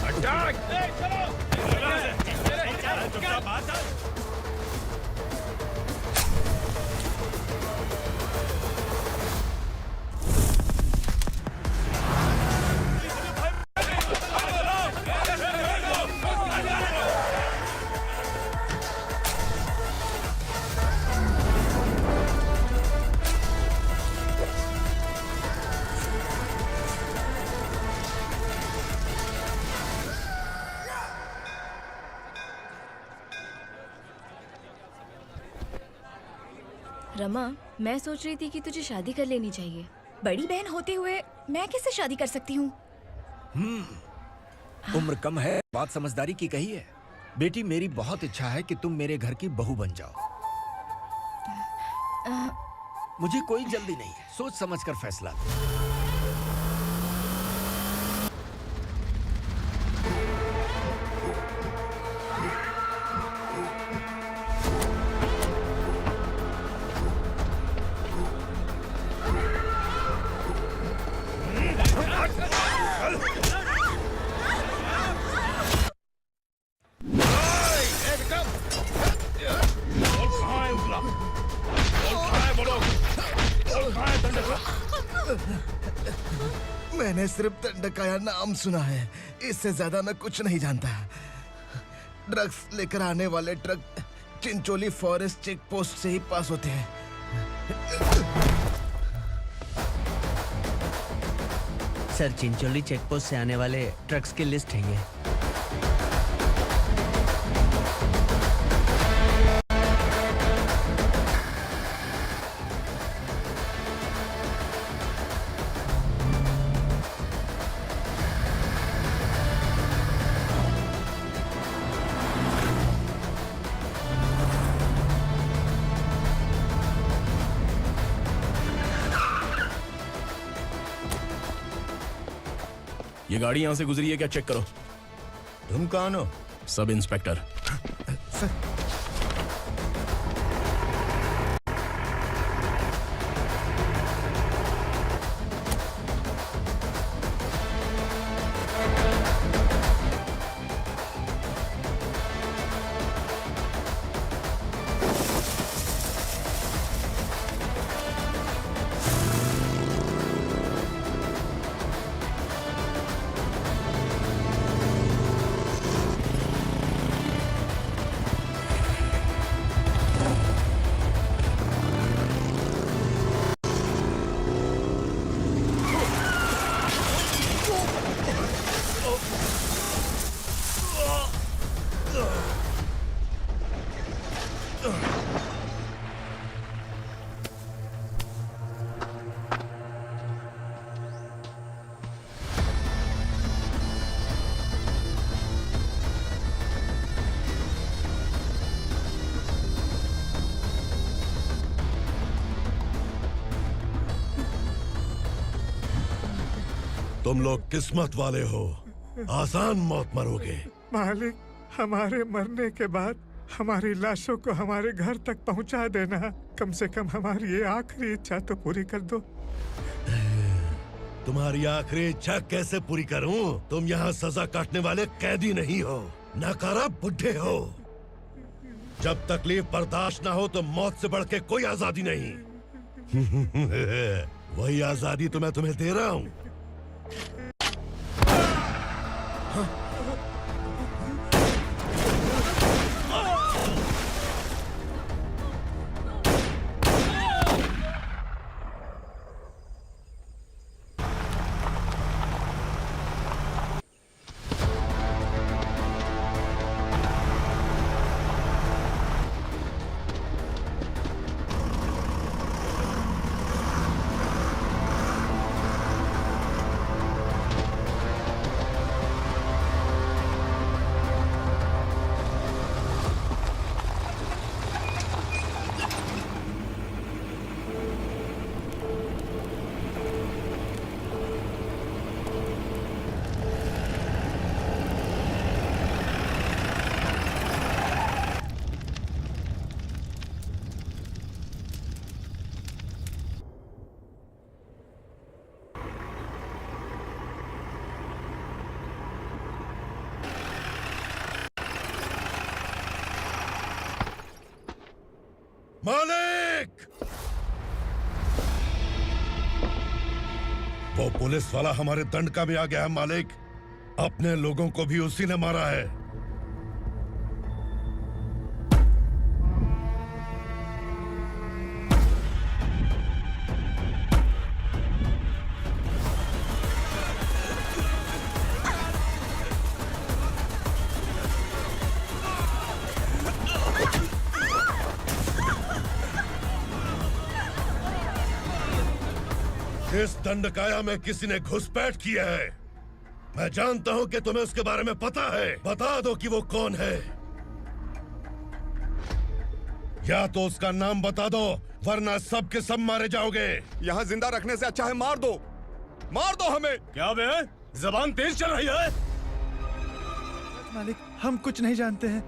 अटैक! रमा, मैं सोच रही थी कि तुझे शादी कर लेनी चाहिए। बड़ी बहन होते हुए मैं कैसे शादी कर सकती हूँ? उम्र कम है, बात समझदारी की कही है। बेटी, मेरी बहुत इच्छा है कि तुम मेरे घर की बहू बन जाओ। मुझे कोई जल्दी नहीं है, सोच समझकर फैसला लो। मैंने सिर्फ दंडकाया नाम सुना है, इससे ज्यादा मैं कुछ नहीं जानता। ड्रग्स लेकर आने वाले truck Chincholi forest check post से ही पास होते हैं। सर, चिंचोली चेक पोस्ट से आने वाले ट्रक्स की लिस्ट है ये। ये गाड़ी यहाँ से गुजरी है क्या, चेक करो। तुम कौन हो? Sub inspector. तुम लोग किस्मत वाले हो, आसान मौत मरोगे। मालिक, हमारे मरने के बाद हमारी लाशों को हमारे घर तक पहुंचा देना। कम से कम हमारी ये आखिरी इच्छा तो पूरी कर दो। तुम्हारी आखिरी इच्छा कैसे पूरी करूं? तुम यहाँ सजा काटने वाले कैदी नहीं हो, नकारा बुढ़े हो। जब तकलीफ बर्दाश्त ना हो तो मौत से बढ़ के कोई आजादी नहीं। वही आजादी तो मैं तुम्हें दे रहा हूँ। मालिक! वो पुलिस वाला हमारे दंडका में आ गया है मालिक। अपने लोगों को भी उसी ने मारा है। इस दंडकाया में किसी ने घुसपैठ किया है। मैं जानता हूं कि तुम्हें उसके बारे में पता है। बता दो कि वो कौन है, या तो उसका नाम बता दो, वरना सब के सब मारे जाओगे। यहाँ जिंदा रखने से अच्छा है मार दो हमें। क्या बे, जबान तेज चल रही है? मालिक, हम कुछ नहीं जानते हैं।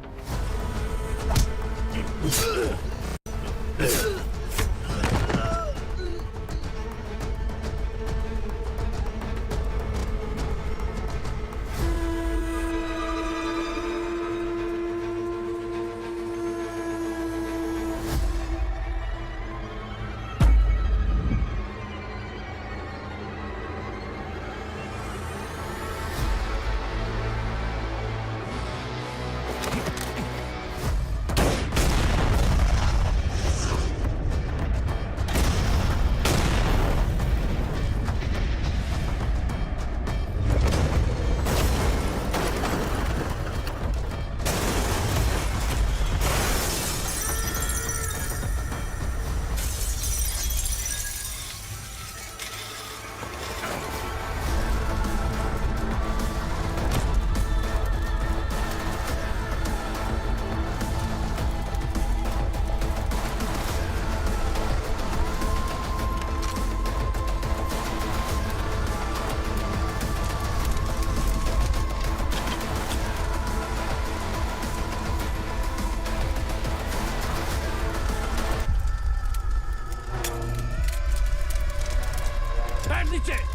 बैठ नीचे।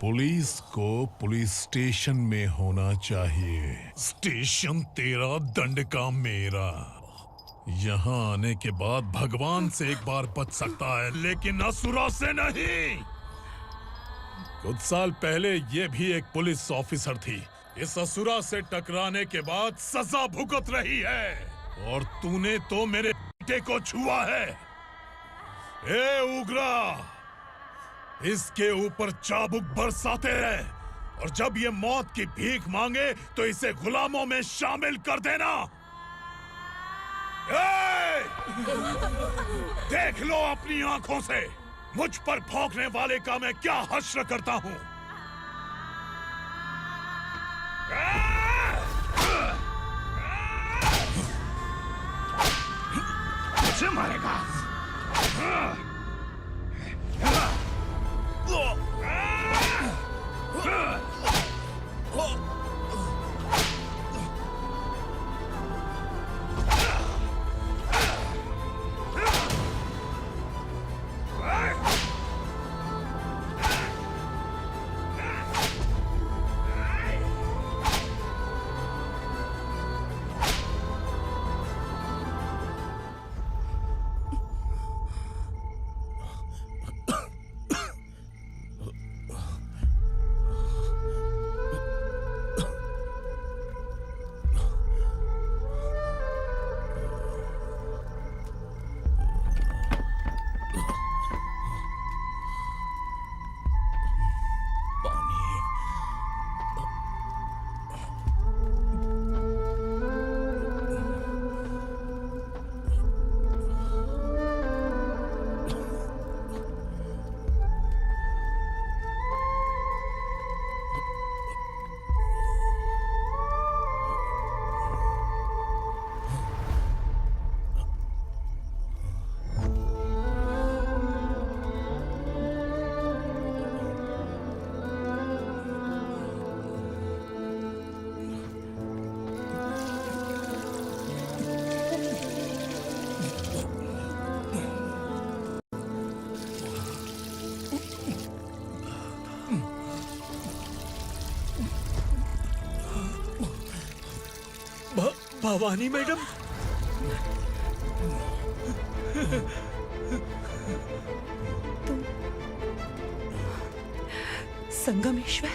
पुलिस को पुलिस स्टेशन में होना चाहिए। स्टेशन तेरा, दंड का मेरा। यहाँ आने के बाद भगवान से एक बार बच सकता है, लेकिन असुरा से नहीं। कुछ साल पहले ये भी एक पुलिस ऑफिसर थी। इस असुरा से टकराने के बाद सजा भुगत रही है, और तूने तो मेरे बेटे को छुआ है। ए उग्रा, इसके ऊपर चाबुक बरसाते रहे, और जब ये मौत की भीख मांगे तो इसे गुलामों में शामिल कर देना। देख लो अपनी आंखों से मुझ पर भौंकने वाले का मैं क्या हश्र करता हूं। मुझे मारेगा। भवानी मैडम, तुम संगमेश्वर?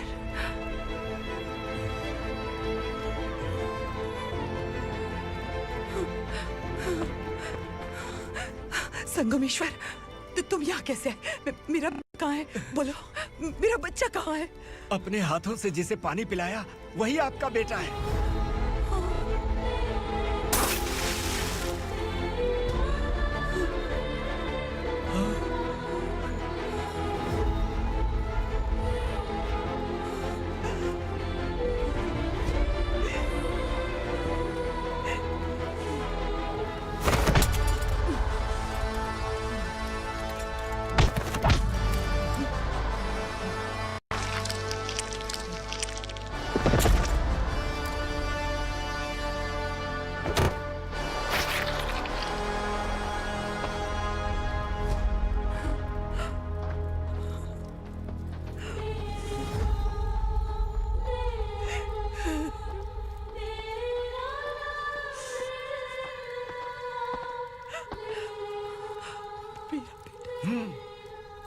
संगमेश्वर, तुम यहाँ कैसे आए? मेरा कहाँ है? बोलो। मेरा बच्चा कहाँ है? अपने हाथों से जिसे पानी पिलाया वही आपका बेटा है।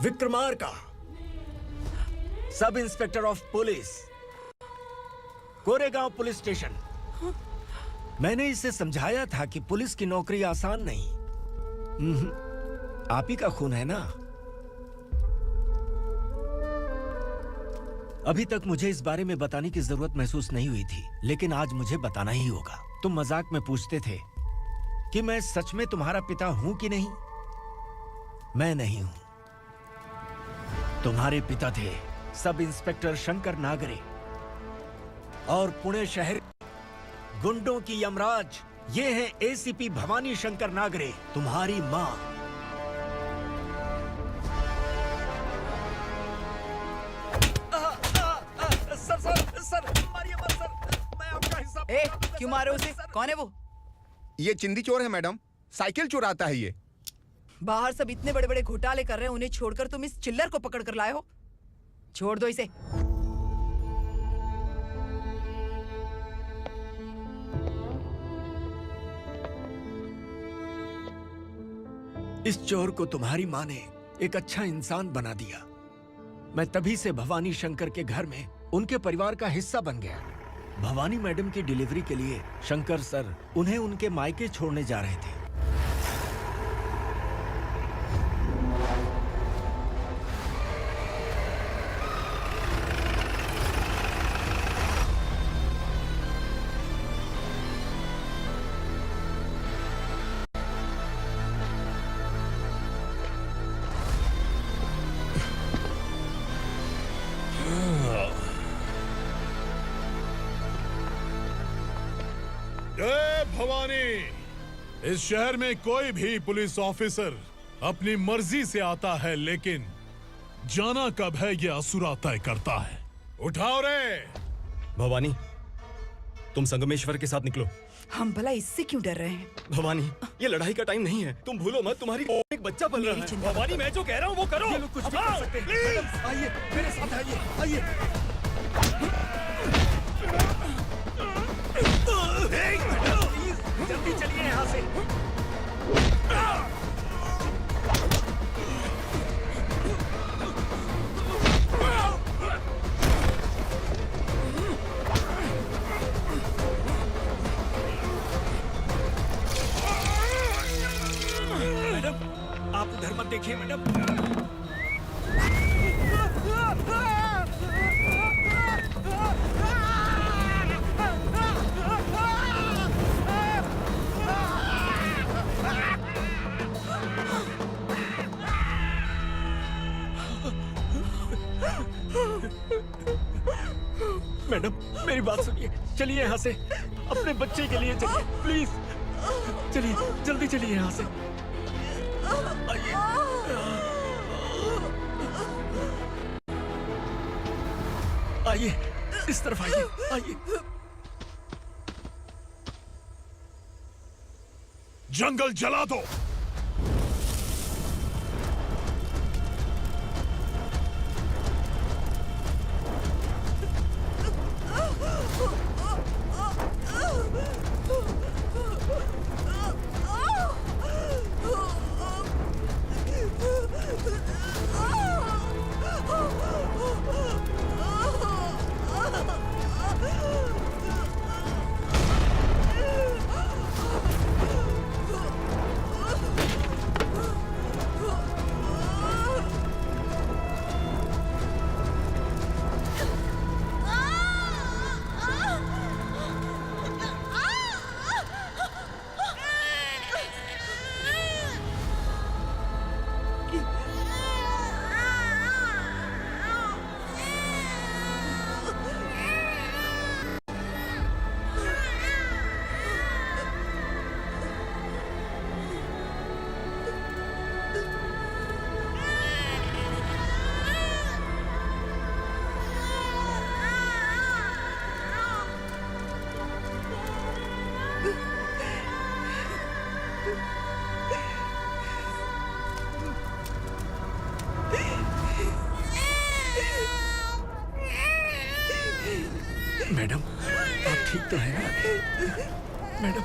Vikramarka, sub inspector of police, Koregaon police station. मैंने इसे समझाया था कि पुलिस की नौकरी आसान नहीं। आप ही का खून है ना? अभी तक मुझे इस बारे में बताने की जरूरत महसूस नहीं हुई थी, लेकिन आज मुझे बताना ही होगा। तुम मजाक में पूछते थे कि मैं सच में तुम्हारा पिता हूं कि नहीं। मैं नहीं हूं। तुम्हारे पिता थे सब इंस्पेक्टर शंकर नागरे, और पुणे शहर गुंडों की यमराज ये है एसीपी भवानी शंकर नागरे, तुम्हारी मां। सर, मारिए मत सर, मैं आपका हिस्सा। क्यों मारे उसे? कौन है वो? ये चिंदी चोर है मैडम, साइकिल चुराता है ये। बाहर सब इतने बड़े बड़े घोटाले कर रहे हैं, उन्हें छोड़कर तुम इस चिल्लर को पकड़ कर लाए हो। छोड़ दो इसे। इस चोर को तुम्हारी माँ ने एक अच्छा इंसान बना दिया। मैं तभी से भवानी शंकर के घर में उनके परिवार का हिस्सा बन गया। भवानी मैडम की डिलीवरी के लिए शंकर सर उन्हें उनके मायके छोड़ने जा रहे थे। जय भवानी। इस शहर में कोई भी पुलिस ऑफिसर अपनी मर्जी से आता है, लेकिन जाना कब है ये असुरा तय करता है। उठाओ रे। भवानी, तुम संगमेश्वर के साथ निकलो। हम भला इससे क्यों डर रहे हैं? भवानी, ये लड़ाई का टाइम नहीं है। तुम भूलो मत, तुम्हारी एक बच्चा पल रहा है। भवानी, मैं जो कह रहा हूँ वो करो। ये लोग कुछ भी कर सकते हैं। आइए मेरे साथ, आइए। जल्दी चलिए यहाँ से। मैडम, आप उधर मत देखिए मैडम। मैडम, मेरी बात सुनिए। चलिए यहाँ से, अपने बच्चे के लिए चलिए, प्लीज। चलिए, जल्दी चलिए यहाँ से। आइए। आइए, इस तरफ आइए, आइए। जंगल जला दो। मैडम आप ठीक तो है ना मैडम?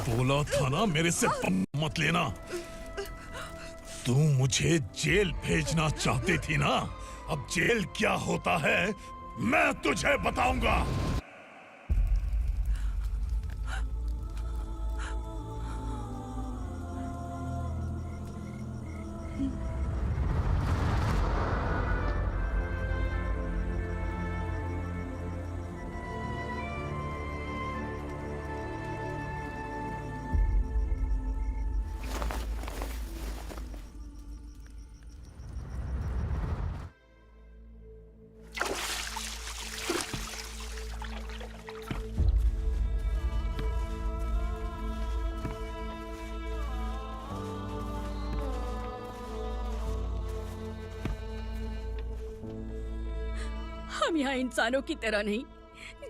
बोला था ना मेरे से मत लेना। तू मुझे जेल भेजना चाहती थी ना? अब जेल क्या होता है मैं तुझे बताऊंगा। हम यहाँ इंसानों की तरह नहीं,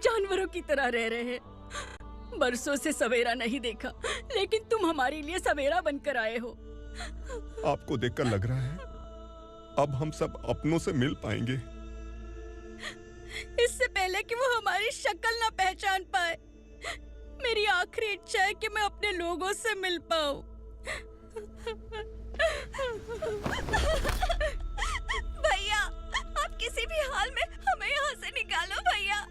जानवरों की तरह रह रहे हैं। बरसों से सवेरा नहीं देखा, लेकिन तुम हमारे लिए सवेरा बनकर आए हो। आपको देखकर लग रहा है अब हम सब अपनों से मिल पाएंगे। इससे पहले कि वो हमारी शक्ल ना पहचान पाए, मेरी आखिरी इच्छा है कि मैं अपने लोगों से मिल पाऊं। भैया, आप किसी भी हाल में हमें यहाँ से निकालो भैया।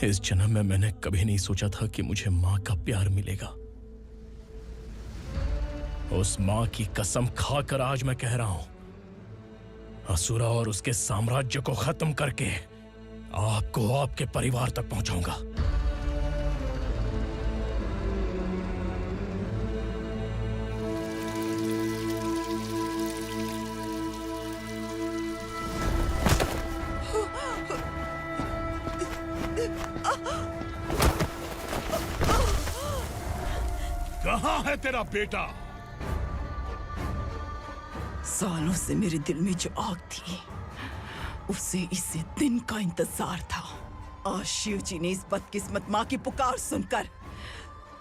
इस जन्म में मैंने कभी नहीं सोचा था कि मुझे माँ का प्यार मिलेगा। उस माँ की कसम खाकर आज मैं कह रहा हूं, असुरा और उसके साम्राज्य को खत्म करके आपको आपके परिवार तक पहुंचाऊंगा। कहाँ है तेरा बेटा? सालों से मेरे दिल में जो आग थी, उसे इसी दिन का इंतजार था। आज शिव जी ने इस बदकिस्मत माँ की पुकार सुनकर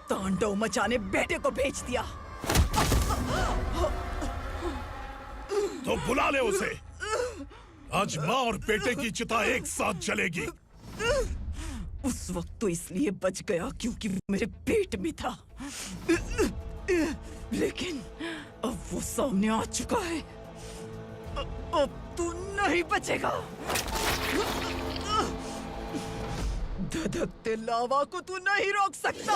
तांडव मचाने बेटे को भेज दिया। तो बुला ले उसे। आज माँ और बेटे की चिता एक साथ जलेगी। उस वक्त तो इसलिए बच गया क्योंकि वो मेरे पेट में था, लेकिन अब वो सामने आ चुका है। अब तू नहीं बचेगा। धधकते लावा को तू नहीं रोक सकता।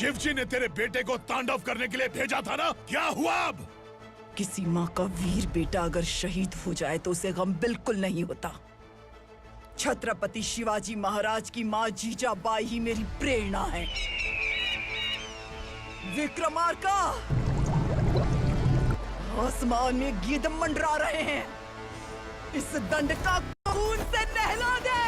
शिवजी ने तेरे बेटे को तांडव करने के लिए भेजा था ना, क्या हुआ अब? किसी माँ का वीर बेटा अगर शहीद हो जाए तो उसे गम बिल्कुल नहीं होता। छत्रपति शिवाजी महाराज की माँ जीजाबाई ही मेरी प्रेरणा है। विक्रमार्का, आसमान में गीध मंडरा रहे हैं, इस दंड का खून से नहला दे।